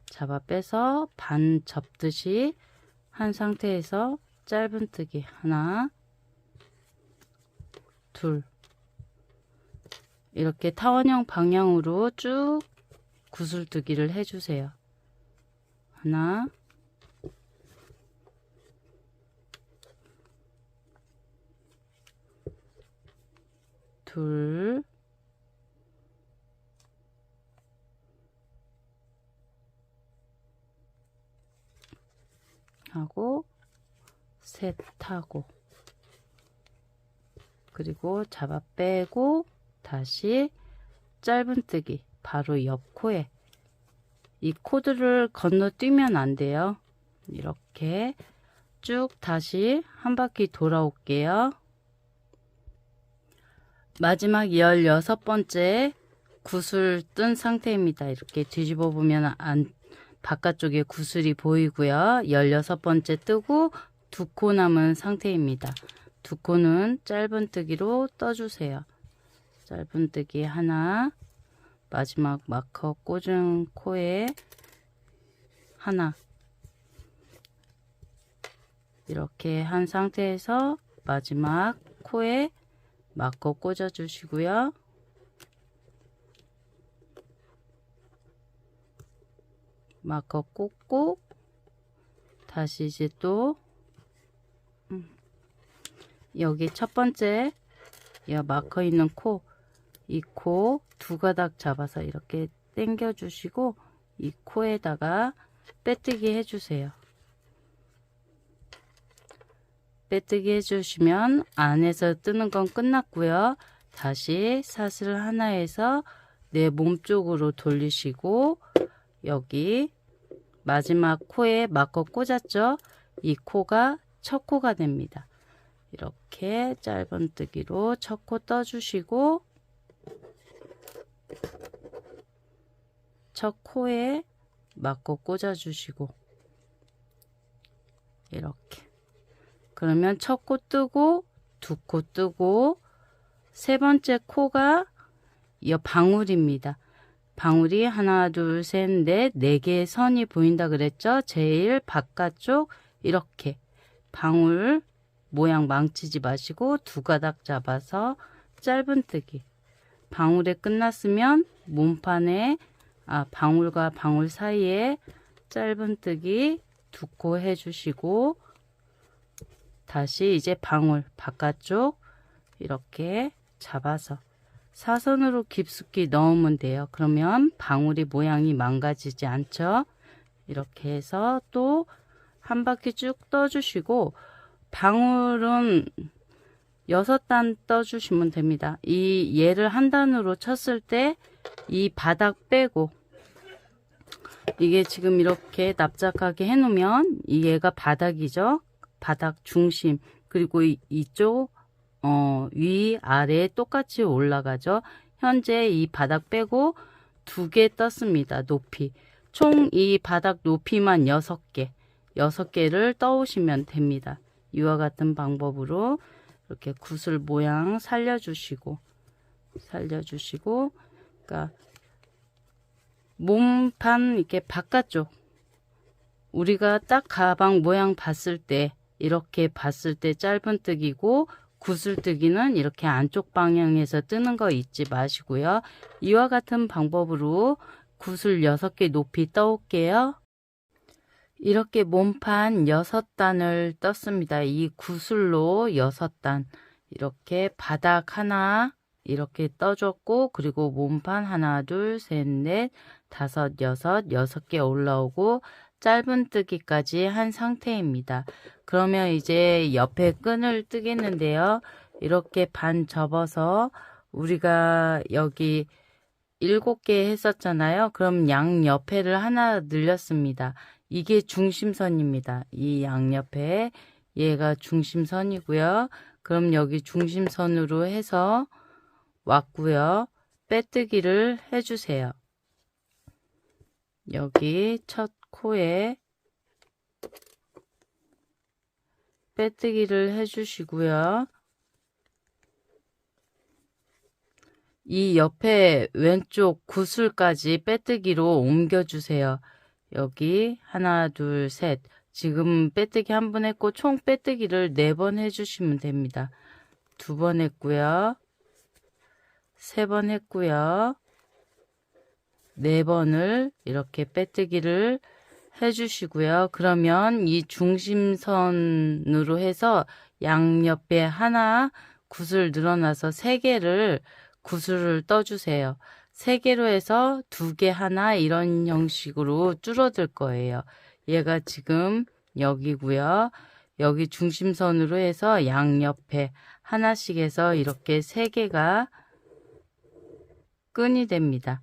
잡아 빼서 반 접듯이 한 상태에서 짧은뜨기 하나, 둘, 이렇게 타원형 방향으로 쭉 구슬뜨기를 해주세요. 하나, 둘, 하고 셋 하고, 그리고 잡아 빼고 다시 짧은뜨기 바로 옆 코에, 이 코드를 건너뛰면 안 돼요. 이렇게 쭉 다시 한 바퀴 돌아올게요. 마지막 16번째 구슬 뜬 상태입니다. 이렇게 뒤집어 보면 바깥쪽에 구슬이 보이고요. 16번째 뜨고 2코 남은 상태입니다. 2코는 짧은뜨기로 떠주세요. 짧은뜨기 하나, 마지막 마커 꽂은 코에 하나, 이렇게 한 상태에서 마지막 코에 마커 꽂아 주시고요. 마커 꽂고 다시 이제 또 여기 첫 번째 이 마커 있는 코, 이 코 2가닥 잡아서 이렇게 당겨 주시고 이 코에다가 빼뜨기 해주세요. 빼뜨기 해주시면 안에서 뜨는 건 끝났고요. 다시 사슬 하나에서 내 몸쪽으로 돌리시고 여기 마지막 코에 마커 꽂았죠? 이 코가 첫 코가 됩니다. 이렇게 짧은뜨기로 첫 코 떠주시고 첫 코에 마커 꽂아주시고 이렇게, 그러면 첫 코 뜨고 2코 뜨고 3번째 코가 이 방울입니다. 방울이 하나, 둘, 셋, 넷, 4개의 선이 보인다 그랬죠? 제일 바깥쪽 이렇게 방울 모양 망치지 마시고 2가닥 잡아서 짧은뜨기. 방울에 끝났으면 몸판에 방울과 방울 사이에 짧은뜨기 2코 해주시고 다시 이제 방울 바깥쪽 이렇게 잡아서 사선으로 깊숙이 넣으면 돼요. 그러면 방울이 모양이 망가지지 않죠. 이렇게 해서 또 한 바퀴 쭉 떠주시고 방울은 6단 떠주시면 됩니다. 얘를 한 단으로 쳤을 때 이 바닥 빼고, 이게 지금 이렇게 납작하게 해 놓으면 얘가 바닥이죠. 바닥 중심, 그리고 이쪽 위 아래 똑같이 올라가죠. 현재 이 바닥 빼고 2개 떴습니다. 높이 총 이 바닥 높이만 6개를 떠오시면 됩니다. 이와 같은 방법으로 이렇게 구슬 모양 살려주시고 그러니까 몸판 이렇게 바깥쪽, 우리가 딱 가방 모양 봤을 때 이렇게 봤을 때 짧은뜨기고 구슬뜨기는 이렇게 안쪽 방향에서 뜨는 거 잊지 마시고요. 이와 같은 방법으로 구슬 6개 높이 떠올게요. 이렇게 몸판 6단을 떴습니다. 이 구슬로 6단 이렇게 바닥 하나 이렇게 떠줬고 그리고 몸판 하나 둘 셋 넷 다섯 여섯 6개 올라오고 짧은뜨기까지 한 상태입니다. 그러면 이제 옆에 끈을 뜨겠는데요. 이렇게 반 접어서 우리가 여기 7개 했었잖아요. 그럼 양옆에를 하나 늘렸습니다. 이게 중심선입니다. 이 양옆에 얘가 중심선이고요. 그럼 여기 중심선으로 해서 왔고요. 빼뜨기를 해주세요. 여기 첫 코에 빼뜨기를 해주시고요. 이 옆에 왼쪽 구슬까지 빼뜨기로 옮겨주세요. 여기 하나 둘 셋 지금 빼뜨기 한 번 했고 총 빼뜨기를 4번 해주시면 됩니다. 2번 했고요. 3번 했고요. 4번을 이렇게 빼뜨기를 해주시고요. 그러면 이 중심선으로 해서 양옆에 하나 구슬 늘어나서 3개를 구슬을 떠주세요. 3개로 해서 2개 하나 이런 형식으로 줄어들 거예요. 얘가 지금 여기고요. 여기 중심선으로 해서 양옆에 하나씩 해서 이렇게 3개가 끈이 됩니다.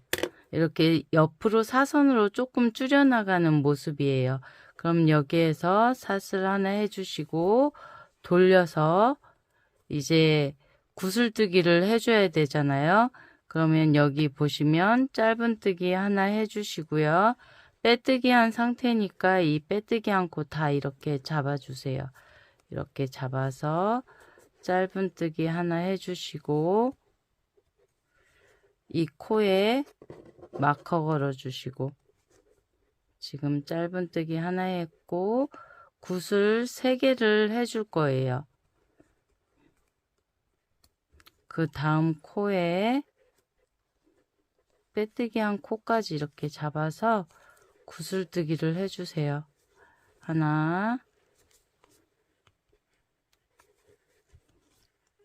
이렇게 옆으로 사선으로 조금 줄여나가는 모습이에요. 그럼 여기에서 사슬 하나 해주시고 돌려서 이제 구슬뜨기를 해줘야 되잖아요. 그러면 여기 보시면 짧은뜨기 하나 해주시고요. 빼뜨기 한 상태니까 이 빼뜨기 한 코 다 이렇게 잡아주세요. 이렇게 잡아서 짧은뜨기 하나 해주시고 이 코에 마커 걸어주시고 지금 짧은뜨기 하나 했고 구슬 3개를 해줄 거예요. 그 다음 코에 빼뜨기 한 코까지 이렇게 잡아서 구슬뜨기를 해주세요. 하나,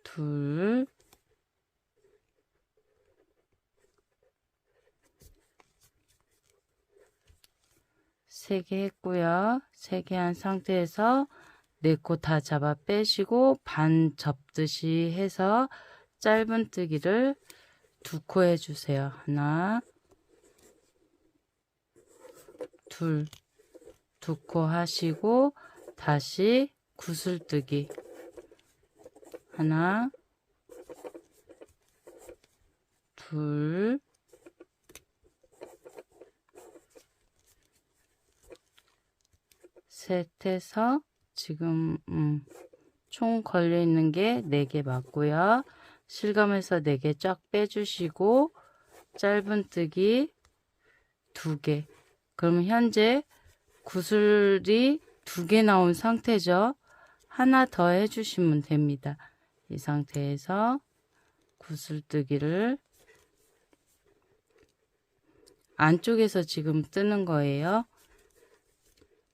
둘, 세 개 했고요. 3개 한 상태에서 4코 다 잡아 빼시고 반 접듯이 해서 짧은뜨기를 2코 해주세요. 하나, 둘, 2코 하시고 다시 구슬뜨기 하나, 둘, 셋 해서 지금 총 걸려 있는 게 4개 맞고요. 실감해서 4개 쫙 빼주시고 짧은뜨기 2개. 그럼 현재 구슬이 2개 나온 상태죠. 하나 더 해주시면 됩니다. 이 상태에서 구슬뜨기를 안쪽에서 지금 뜨는 거예요.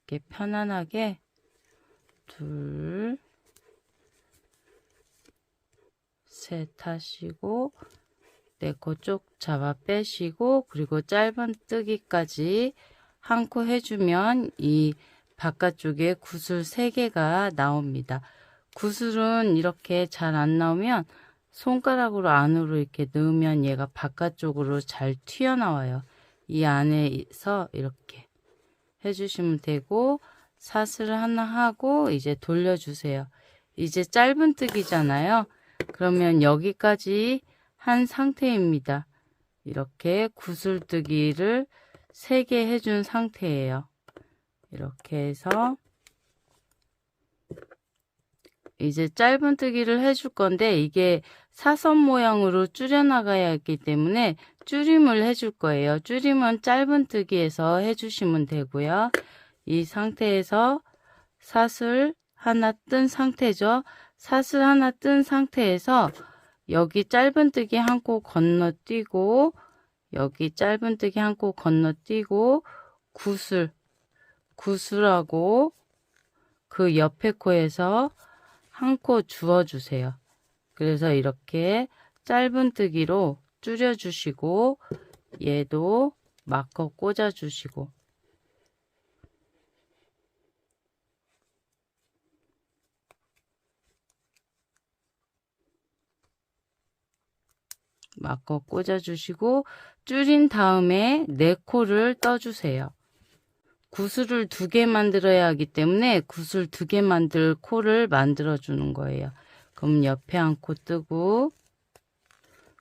이렇게 편안하게 둘, 셋 하시고 4코 쪽 잡아 빼시고 그리고 짧은뜨기까지 한 코 해주면 이 바깥쪽에 구슬 3개가 나옵니다. 구슬은 이렇게 잘 안 나오면 손가락으로 안으로 이렇게 넣으면 얘가 바깥쪽으로 잘 튀어나와요. 이 안에서 이렇게 해주시면 되고 사슬을 하나 하고 이제 돌려주세요. 이제 짧은뜨기잖아요. 그러면 여기까지 한 상태입니다. 이렇게 구슬뜨기를 3개 해준 상태예요. 이렇게 해서 이제 짧은뜨기를 해줄 건데 이게 사선 모양으로 줄여나가야 했기 때문에 줄임을 해줄 거예요. 줄임은 짧은뜨기에서 해주시면 되고요. 이 상태에서 사슬 하나 뜬 상태죠. 사슬 하나 뜬 상태에서 여기 짧은뜨기 한 코 건너뛰고 여기 짧은뜨기 한 코 건너뛰고 구슬하고 그 옆에 코에서 한 코 주워주세요. 그래서 이렇게 짧은뜨기로 줄여주시고 얘도 마커 꽂아주시고 마커 꽂아주시고 줄인 다음에 4코를 떠주세요. 구슬을 2개 만들어야 하기 때문에 구슬 2개 만들 코를 만들어 주는 거예요. 그럼 옆에 한 코 뜨고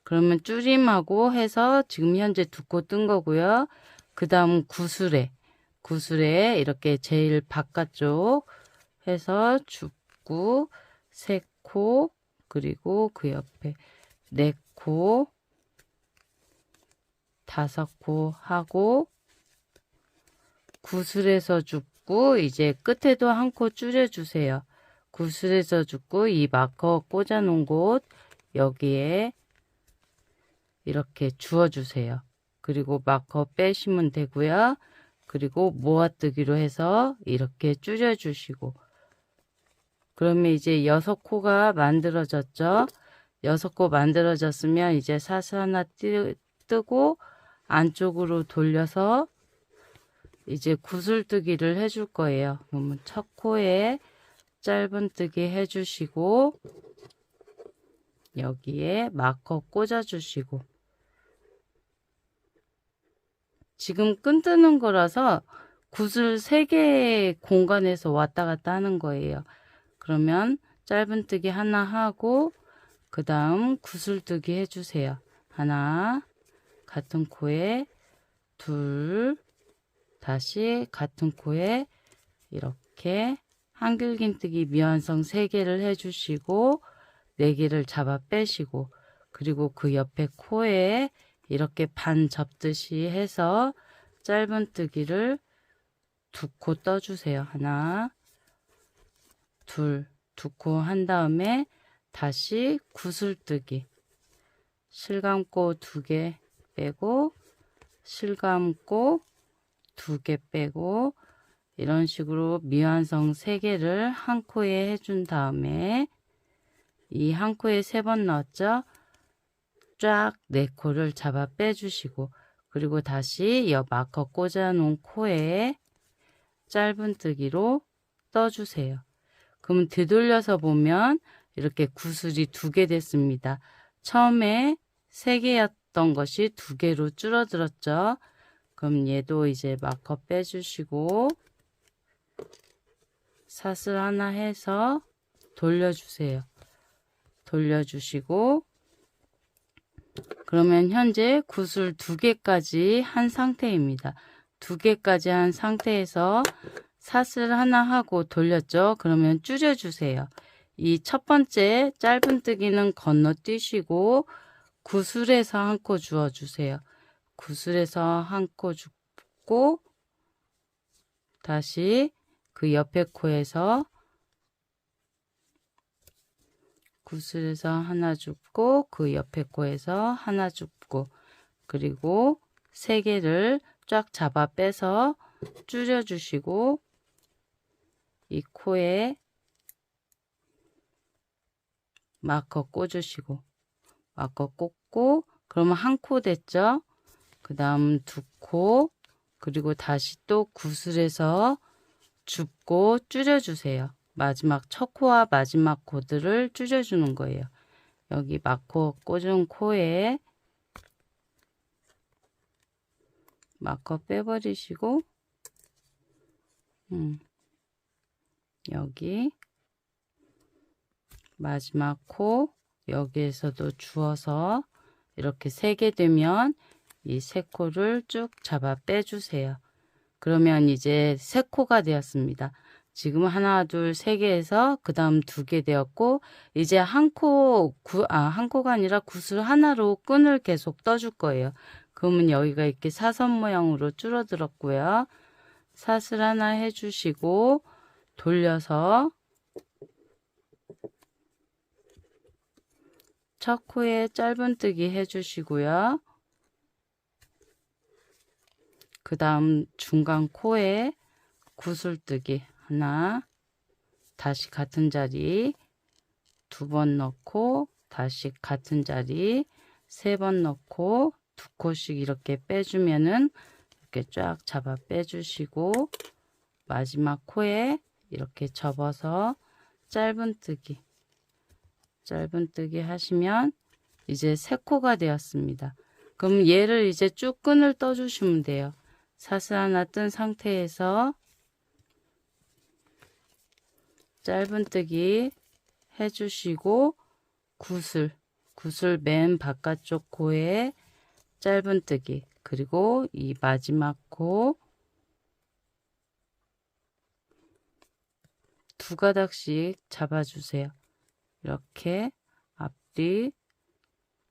그러면 줄임하고 해서 지금 현재 2코 뜬 거고요. 그 다음 구슬에 이렇게 제일 바깥쪽 해서 줍고 3코 그리고 그 옆에 4코 5코 하고 구슬에서 줍고 이제 끝에도 한 코 줄여주세요. 구슬에서 줍고 이 마커 꽂아 놓은 곳 여기에 이렇게 주워주세요. 그리고 마커 빼시면 되고요. 그리고 모아뜨기로 해서 이렇게 줄여주시고 그러면 이제 6코가 만들어졌죠. 6코 만들어졌으면 이제 사슬 하나 뜨고 안쪽으로 돌려서 이제 구슬뜨기를 해줄 거예요. 그러면 첫 코에 짧은뜨기 해주시고 여기에 마커 꽂아주시고 지금 끈 뜨는 거라서 구슬 3개 공간에서 왔다 갔다 하는 거예요. 그러면 짧은뜨기 하나 하고 그 다음 구슬뜨기 해주세요. 하나 같은 코에 둘 다시 같은 코에 이렇게 한길긴뜨기 미완성 3개를 해주시고 4개를 잡아 빼시고 그리고 그 옆에 코에 이렇게 반 접듯이 해서 짧은뜨기를 2코 떠주세요. 하나 둘 2코 한 다음에 다시 구슬뜨기 실감고 2개 빼고 실감고 2개 빼고 이런 식으로 미완성 3개를 한 코에 해준 다음에 이 한 코에 3번 넣었죠. 쫙 4코를 잡아 빼주시고 그리고 다시 옆 마커 꽂아 놓은 코에 짧은뜨기로 떠주세요. 그러면 되돌려서 보면 이렇게 구슬이 2개 됐습니다. 처음에 3개였던 것이 2개로 줄어들었죠. 그럼 얘도 이제 마커 빼주시고 사슬 하나 해서 돌려주세요. 돌려주시고 그러면 현재 구슬 2개까지 한 상태입니다. 2개까지 한 상태에서 사슬 하나 하고 돌렸죠. 그러면 줄여주세요. 이 첫 번째 짧은뜨기는 건너뛰시고 구슬에서 한 코 주워주세요. 구슬에서 한 코 줍고 다시 그 옆에 코에서 구슬에서 하나 줍고 그 옆에 코에서 하나 줍고 그리고 3개를 쫙 잡아 빼서 줄여주시고 이 코에 마커 꽂으시고 마커 꽂고 그러면 한 코 됐죠. 그 다음 2코 그리고 다시 또 구슬에서 줍고 줄여주세요. 마지막 첫 코와 마지막 코들을 줄여주는 거예요. 여기 마커 꽂은 코에 마커 빼버리시고 여기 마지막 코 여기에서도 주워서 이렇게 3개 되면 이 3코를 쭉 잡아 빼주세요. 그러면 이제 3코가 되었습니다. 지금 하나, 둘, 3개 해서 그 다음 2개 되었고 이제 한 코가 아니라 구슬 하나로 끈을 계속 떠줄 거예요. 그러면 여기가 이렇게 사선 모양으로 줄어들었고요. 사슬 하나 해주시고 돌려서 첫 코에 짧은뜨기 해주시고요. 그 다음 중간 코에 구슬뜨기 하나, 다시 같은 자리 2번 넣고 다시 같은 자리 3번 넣고 2코씩 이렇게 빼주면은 이렇게 쫙 잡아 빼주시고 마지막 코에 이렇게 접어서 짧은뜨기 하시면 이제 3코가 되었습니다. 그럼 얘를 이제 쭉 끈을 떠주시면 돼요. 사슬 하나 뜬 상태에서 짧은뜨기 해주시고 구슬 맨 바깥쪽 코에 짧은뜨기, 그리고 이 마지막 코 2가닥씩 잡아주세요. 이렇게 앞뒤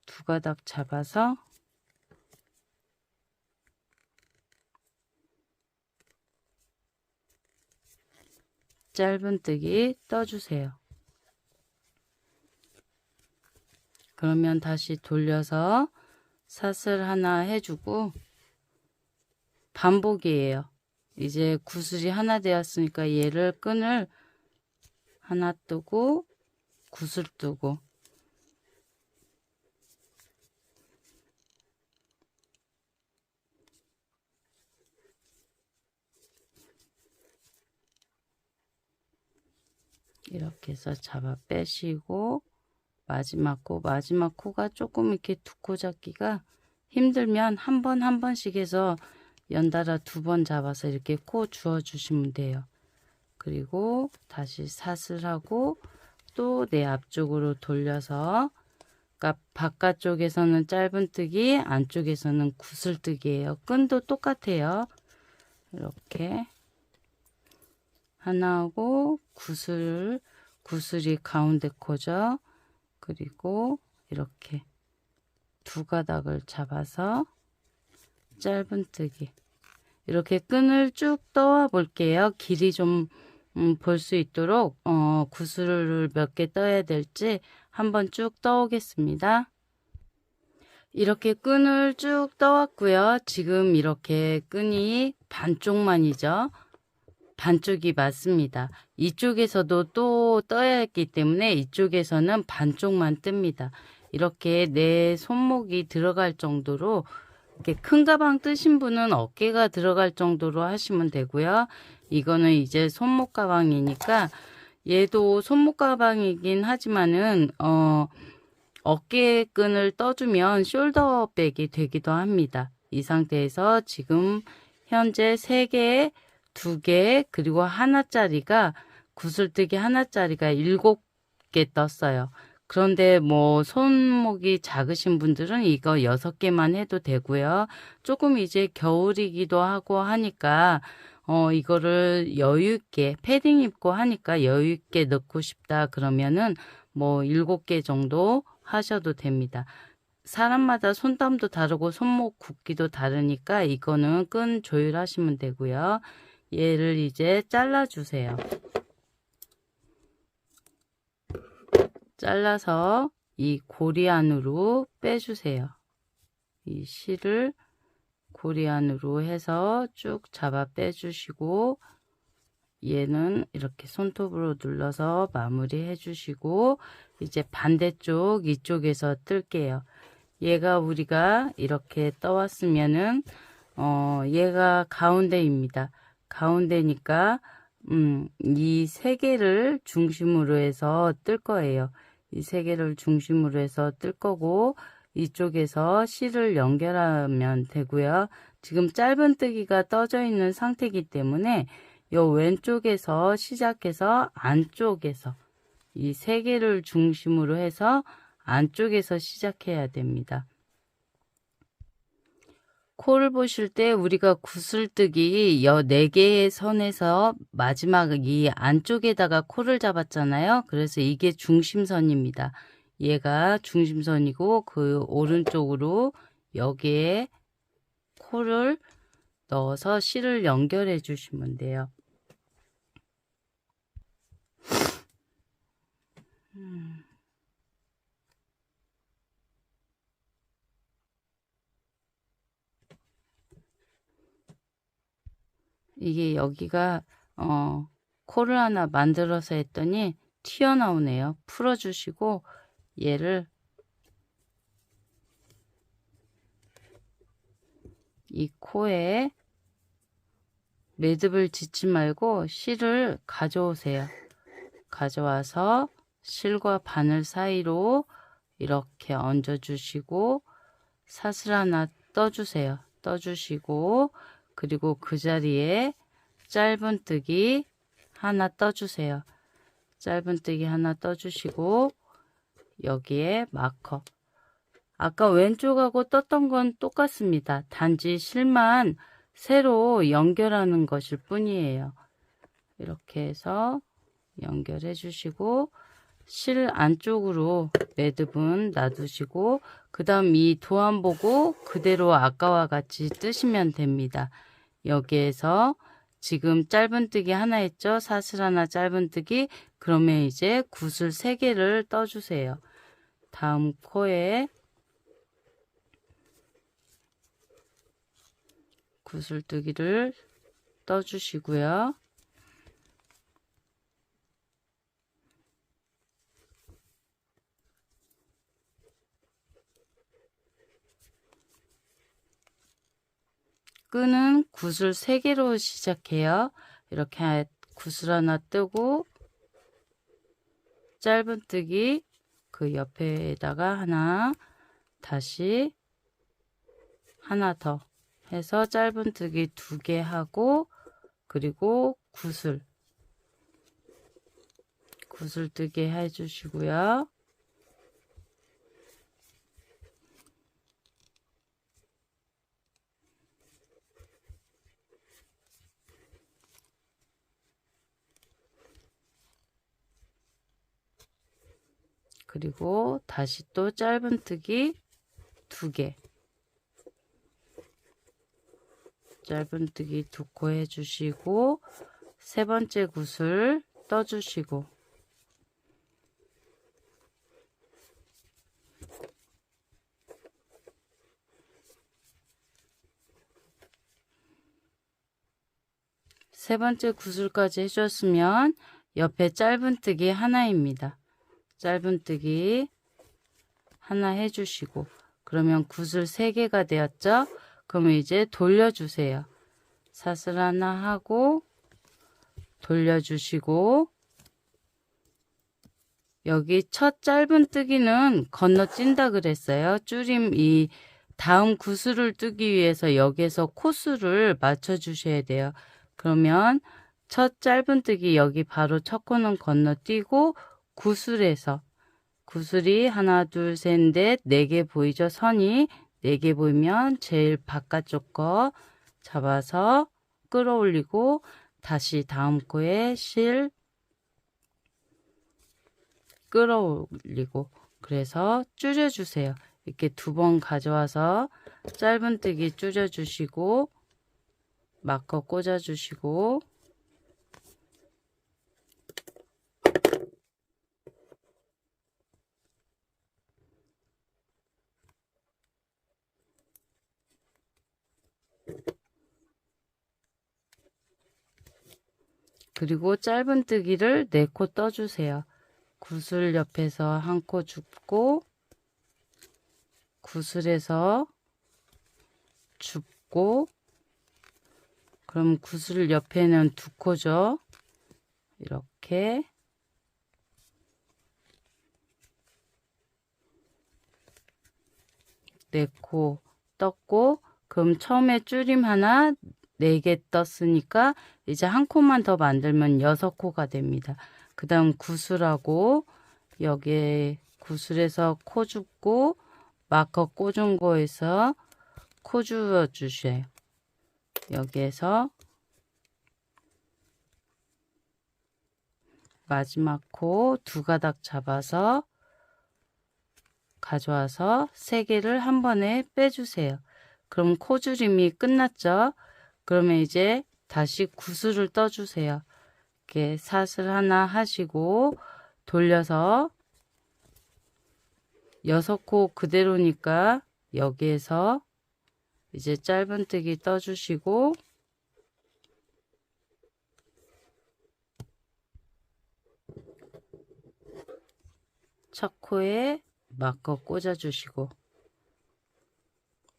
2가닥 잡아서 짧은뜨기 떠주세요. 그러면 다시 돌려서 사슬 하나 해주고 반복이에요. 이제 구슬이 하나 되었으니까 얘를 끈을 하나 뜨고 구슬 뜨고 이렇게 해서 잡아 빼시고 마지막 코가 조금 이렇게 2코 잡기가 힘들면 한 번씩 해서 연달아 2번 잡아서 이렇게 코 주워 주시면 돼요. 그리고 다시 사슬하고 또 내 앞쪽으로 돌려서, 그러니까 바깥쪽에서는 짧은뜨기, 안쪽에서는 구슬뜨기예요. 끈도 똑같아요. 이렇게 하나 하고 구슬이 가운데 코죠. 그리고 이렇게 2가닥을 잡아서 짧은뜨기, 이렇게 끈을 쭉 떠와 볼게요. 길이 좀 볼 수 있도록 구슬을 몇 개 떠야 될지 한번 쭉 떠오겠습니다. 이렇게 끈을 쭉 떠왔고요. 지금 이렇게 끈이 반쪽만이죠. 반쪽이 맞습니다. 이쪽에서도 또 떠야 했기 때문에 이쪽에서는 반쪽만 뜹니다. 이렇게 내 손목이 들어갈 정도로, 이렇게 큰 가방 뜨신 분은 어깨가 들어갈 정도로 하시면 되고요. 이거는 이제 손목 가방이니까 얘도 손목 가방이긴 하지만은 어깨 끈을 떠주면 숄더백이 되기도 합니다. 이 상태에서 지금 현재 3개, 2개, 그리고 하나짜리가, 구슬뜨기 하나짜리가 7개 떴어요. 그런데 뭐 손목이 작으신 분들은 이거 6개만 해도 되고요. 조금 이제 겨울이기도 하고 하니까 이거를 여유있게 패딩 입고 하니까 여유있게 넣고 싶다 그러면은 뭐 7개 정도 하셔도 됩니다. 사람마다 손땀도 다르고 손목 굵기도 다르니까 이거는 끈 조율하시면 되고요. 얘를 이제 잘라주세요. 잘라서 이 고리 안으로 빼주세요. 이 실을 고리 안으로 해서 쭉 잡아 빼주시고, 얘는 이렇게 손톱으로 눌러서 마무리 해주시고, 이제 반대쪽 이쪽에서 뜰게요. 얘가 우리가 이렇게 떠왔으면은 얘가 가운데입니다. 가운데니까 이 3개를 중심으로 해서 뜰 거예요. 이 3개를 중심으로 해서 뜰 거고, 이쪽에서 실을 연결하면 되고요. 지금 짧은뜨기가 떠져 있는 상태이기 때문에 요 왼쪽에서 시작해서 안쪽에서 이 3개를 중심으로 해서 안쪽에서 시작해야 됩니다. 코를 보실 때 우리가 구슬뜨기 4개의 선에서 마지막 이 안쪽에다가 코를 잡았잖아요. 그래서 이게 중심선입니다. 얘가 중심선이고 그 오른쪽으로 여기에 코를 넣어서 실을 연결해 주시면 돼요. 이게 여기가 코를 하나 만들어서 했더니 튀어나오네요. 풀어주시고 얘를 이 코에 매듭을 짓지 말고 실을 가져오세요. 가져와서 실과 바늘 사이로 이렇게 얹어주시고 사슬 하나 떠주세요. 떠주시고 그리고 그 자리에 짧은뜨기 하나 떠주세요. 짧은뜨기 하나 떠주시고 여기에 마커. 아까 왼쪽하고 떴던 건 똑같습니다. 단지 실만 새로 연결하는 것일 뿐이에요. 이렇게 해서 연결해 주시고 실 안쪽으로 매듭은 놔두시고 그 다음 이 도안 보고 그대로 아까와 같이 뜨시면 됩니다. 여기에서 지금 짧은뜨기 하나 했죠. 사슬 하나 짧은뜨기. 그러면 이제 굿을 3개를 떠주세요. 다음 코에 구슬뜨기를 떠주시고요. 끈은 구슬 3개로 시작해요. 이렇게 구슬 하나 뜨고 짧은뜨기 그 옆에다가 하나 다시 하나 더 해서 짧은뜨기 2개 하고 그리고 구슬뜨기 해주시고요. 그리고 다시 또 짧은뜨기 2개 짧은뜨기 2코 해주시고 3번째 굿을 떠주시고 세 번째 구슬까지 해줬으면 옆에 짧은뜨기 하나입니다. 짧은뜨기 하나 해주시고 그러면 구슬 3개가 되었죠? 그러면 이제 돌려주세요. 사슬 하나 하고 돌려주시고 여기 첫 짧은뜨기는 건너뛴다 그랬어요. 줄임 이 다음 구슬을 뜨기 위해서 여기에서 코수를 맞춰 주셔야 돼요. 그러면 첫 짧은뜨기 여기 바로 첫 코는 건너뛰고 구슬에서 구슬이 하나 둘 셋 넷 4개 보이죠? 선이 4개 보이면 제일 바깥쪽 거 잡아서 끌어올리고 다시 다음 코에 실 끌어올리고 그래서 줄여주세요. 이렇게 2번 가져와서 짧은뜨기 줄여주시고 마커 꽂아주시고 그리고 짧은뜨기를 4코 떠주세요. 구슬 옆에서 1코 줍고 구슬에서 줍고 그럼 구슬 옆에는 2코죠. 이렇게 4코 떴고 그럼 처음에 줄임 하나 4개 떴으니까 이제 1코만 더 만들면 6코가 됩니다. 그 다음 구슬하고 여기에 구슬에서 코 줍고 마커 꽂은 거에서 코 주어 주세요. 여기에서 마지막 코 2가닥 잡아서 가져와서 3개를 한 번에 빼주세요. 그럼 코줄임이 끝났죠? 그러면 이제 다시 구슬을 떠주세요. 이렇게 사슬 하나 하시고 돌려서 6코 그대로니까 여기에서 이제 짧은뜨기 떠주시고 첫 코에 마커 꽂아주시고,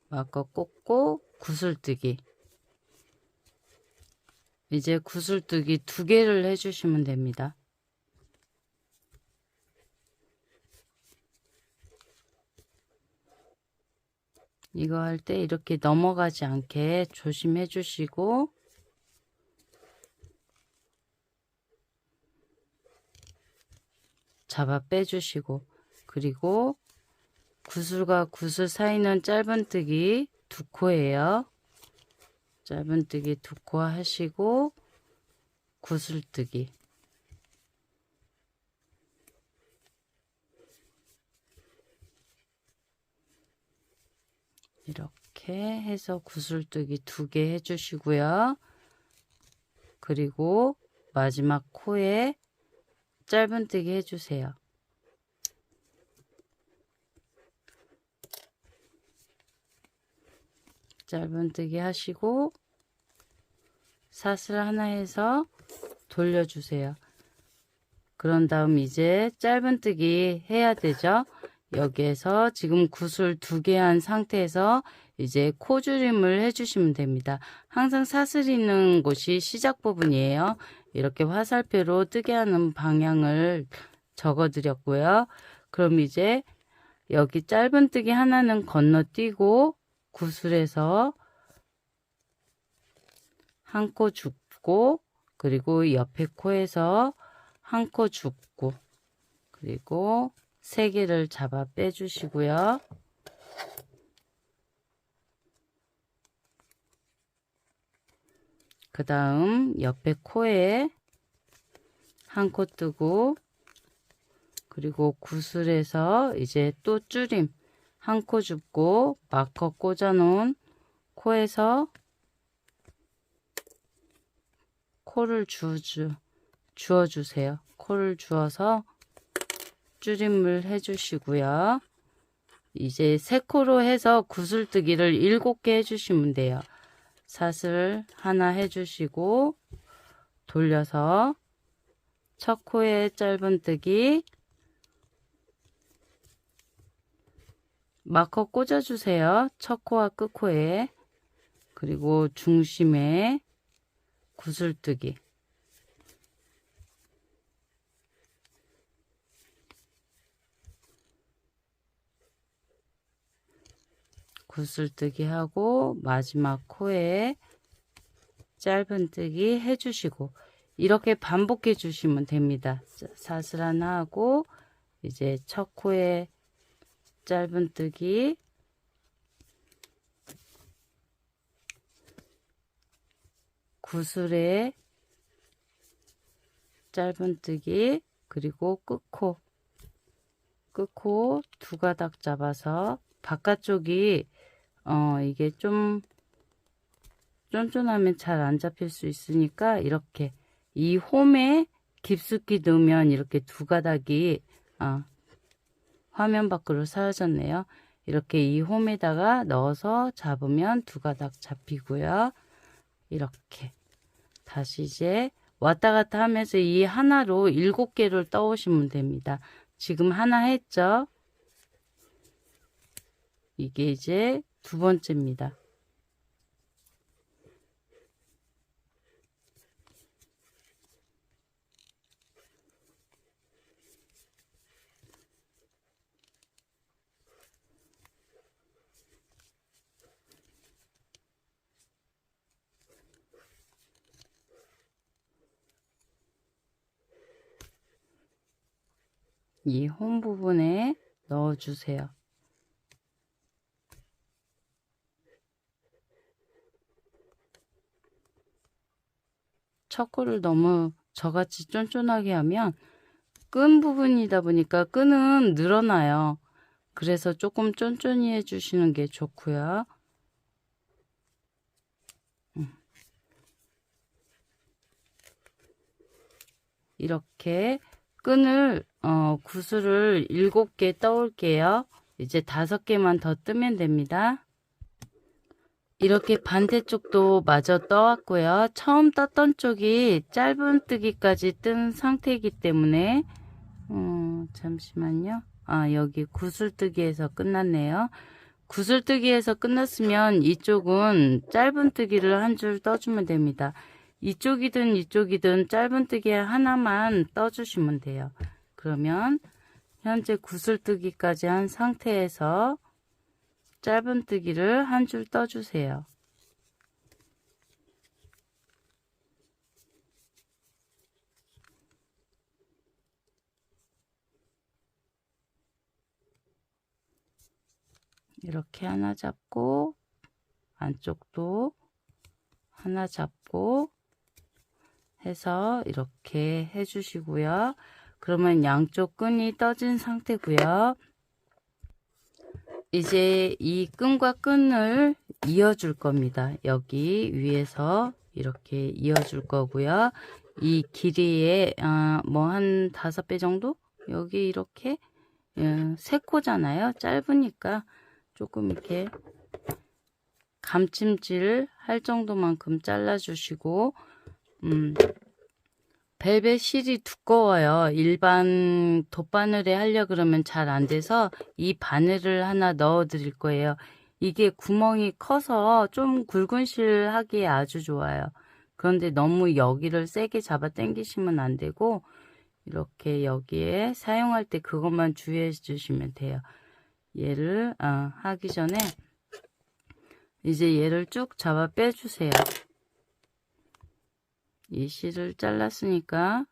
마커 꽂고 구슬뜨기. 이제 구슬뜨기 2개를 해주시면 됩니다. 이거 할 때 이렇게 넘어가지 않게 조심해 주시고, 잡아 빼주시고, 그리고 구슬과 구슬 사이는 짧은뜨기 2코예요. 짧은뜨기 2코 하시고 구슬뜨기. 이렇게 해서 구슬뜨기 2개 해주시고요. 그리고 마지막 코에 짧은뜨기 해주세요. 짧은뜨기 하시고 사슬 하나 해서 돌려주세요. 그런 다음 이제 짧은뜨기 해야 되죠. 여기에서 지금 구슬 2개 한 상태에서 이제 코줄임을 해주시면 됩니다. 항상 사슬 있는 곳이 시작 부분이에요. 이렇게 화살표로 뜨게 하는 방향을 적어 드렸고요. 그럼 이제 여기 짧은뜨기 하나는 건너뛰고 구슬에서 한 코 줍고, 그리고 옆에 코에서 한 코 줍고, 그리고 3개를 잡아 빼주시고요. 그 다음 옆에 코에 한 코 뜨고, 그리고 구슬에서 이제 또 줄임 한 코 줍고 마커 꽂아 놓은 코에서 코를 주어주세요. 코를 주어서 줄임을 해주시고요. 이제 3코로 해서 구슬뜨기를 7개 해주시면 돼요. 사슬 하나 해주시고 돌려서 첫 코에 짧은뜨기, 마커 꽂아주세요. 첫 코와 끝 코에. 그리고 중심에 구슬뜨기. 구슬뜨기 하고 마지막 코에 짧은뜨기 해주시고 이렇게 반복해 주시면 됩니다. 사슬 하나 하고 이제 첫 코에 짧은뜨기, 구슬에 짧은뜨기, 그리고 끝코 2가닥 잡아서 바깥쪽이 이게 좀 쫀쫀하면 잘 안 잡힐 수 있으니까 이렇게 이 홈에 깊숙이 넣으면 이렇게 2가닥이 화면 밖으로 사라졌네요. 이렇게 이 홈에다가 넣어서 잡으면 2가닥 잡히고요. 이렇게 다시 이제 왔다 갔다 하면서 이 하나로 7개를 떠오시면 됩니다. 지금 하나 했죠? 이게 이제 2번째입니다. 이 홈 부분에 넣어주세요. 첫 코를 너무 저같이 쫀쫀하게 하면 끈 부분이다 보니까 끈은 늘어나요. 그래서 조금 쫀쫀히 해주시는 게 좋고요. 이렇게 끈을 구슬을 7개 떠올게요. 이제 5개만 더 뜨면 됩니다. 이렇게 반대쪽도 마저 떠왔고요. 처음 떴던 쪽이 짧은뜨기까지 뜬 상태이기 때문에 잠시만요. 여기 구슬뜨기에서 끝났네요. 구슬뜨기에서 끝났으면 이쪽은 짧은뜨기를 한 줄 떠주면 됩니다. 이쪽이든 짧은뜨기 하나만 떠주시면 돼요. 그러면 현재 구슬뜨기까지 한 상태에서 짧은뜨기를 한 줄 떠주세요. 이렇게 하나 잡고 안쪽도 하나 잡고 해서 이렇게 해주시고요. 그러면 양쪽 끈이 떠진 상태고요. 이제 이 끈과 끈을 이어줄 겁니다. 여기 위에서 이렇게 이어줄 거고요. 이 길이에 뭐 한 5배 정도? 여기 이렇게 3코잖아요. 짧으니까 조금 이렇게 감침질 할 정도만큼 잘라주시고 벨벳 실이 두꺼워요. 일반 돗바늘에 하려 그러면 잘 안 돼서 이 바늘을 하나 넣어 드릴 거예요. 이게 구멍이 커서 좀 굵은 실 하기에 아주 좋아요. 그런데 너무 여기를 세게 잡아 당기시면 안 되고 이렇게 여기에 사용할 때 그것만 주의해 주시면 돼요. 얘를 하기 전에 이제 얘를 쭉 잡아 빼주세요. 이 실을 잘랐으니까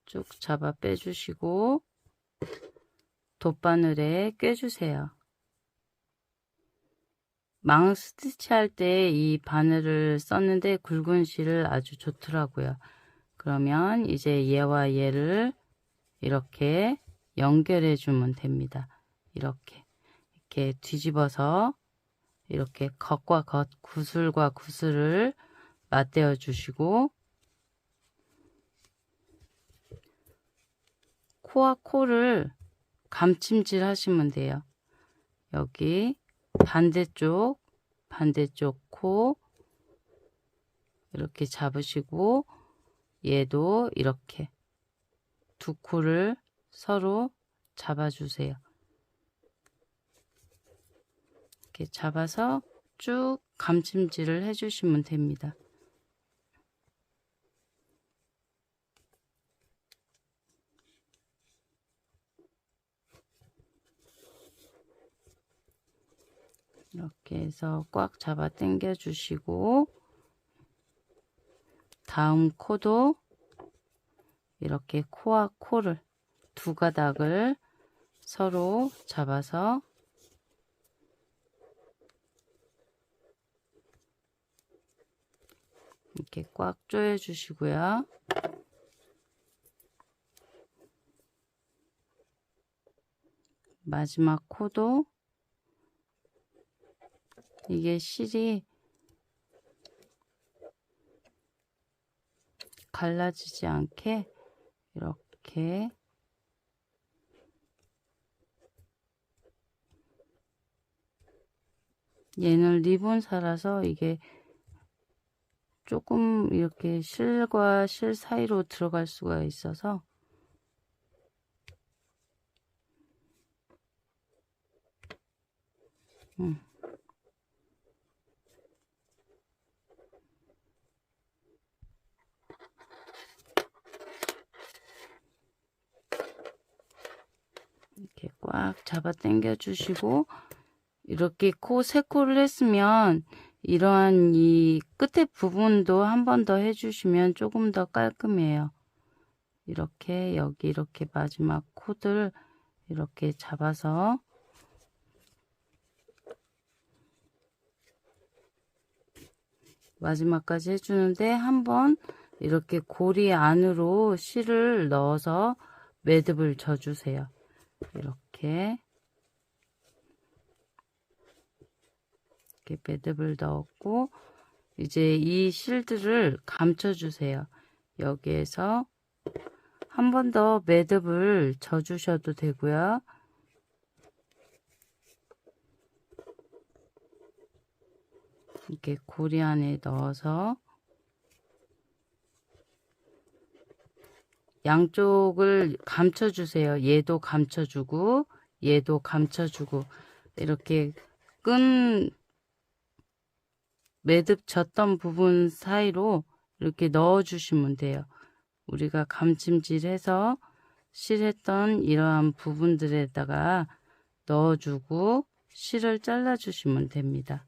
쭉 잡아 빼주시고 돗바늘에 꿰주세요. 망 스티치 할 때 이 바늘을 썼는데 굵은 실을 아주 좋더라고요. 그러면 이제 얘와 얘를 이렇게 연결해 주면 됩니다. 이렇게 뒤집어서 이렇게 겉과 겉, 구슬과 구슬을 맞대어 주시고 코와 코를 감침질 하시면 돼요. 여기 반대쪽 코 이렇게 잡으시고 얘도 이렇게 두 코를 서로 잡아주세요. 이렇게 잡아서 쭉 감침질을 해주시면 됩니다. 이렇게 해서 꽉 잡아 당겨 주시고 다음 코도 이렇게 코와 코를 두 가닥을 서로 잡아서 이렇게 꽉 조여 주시고요. 마지막 코도 이게 실이 갈라지지 않게 이렇게 얘는 리본사라서 이게 조금 이렇게 실과 실 사이로 들어갈 수가 있어서 이렇게 꽉 잡아 당겨 주시고 이렇게 코 3코를 했으면 이러한 이 끝에 부분도 한 번 더 해주시면 조금 더 깔끔해요. 이렇게 여기 이렇게 마지막 코들 이렇게 잡아서 마지막까지 해주는데 한번 이렇게 고리 안으로 실을 넣어서 매듭을 져주세요. 이렇게 매듭을 넣었고 이제 이 실들을 감춰 주세요. 여기에서 한 번 더 매듭을 져 주셔도 되고요. 이렇게 고리 안에 넣어서 양쪽을 감춰주세요. 얘도 감춰주고 얘도 감춰주고 이렇게 끈 매듭 졌던 부분 사이로 이렇게 넣어주시면 돼요. 우리가 감침질해서 실했던 이러한 부분들에다가 넣어주고 실을 잘라주시면 됩니다.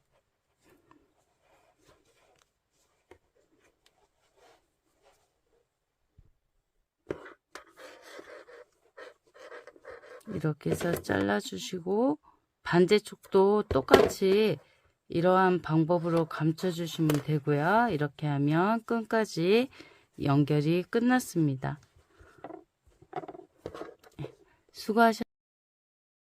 이렇게 해서 잘라주시고 반대쪽도 똑같이 이러한 방법으로 감춰주시면 되고요. 이렇게 하면 끈까지 연결이 끝났습니다. 수고하셨습니다.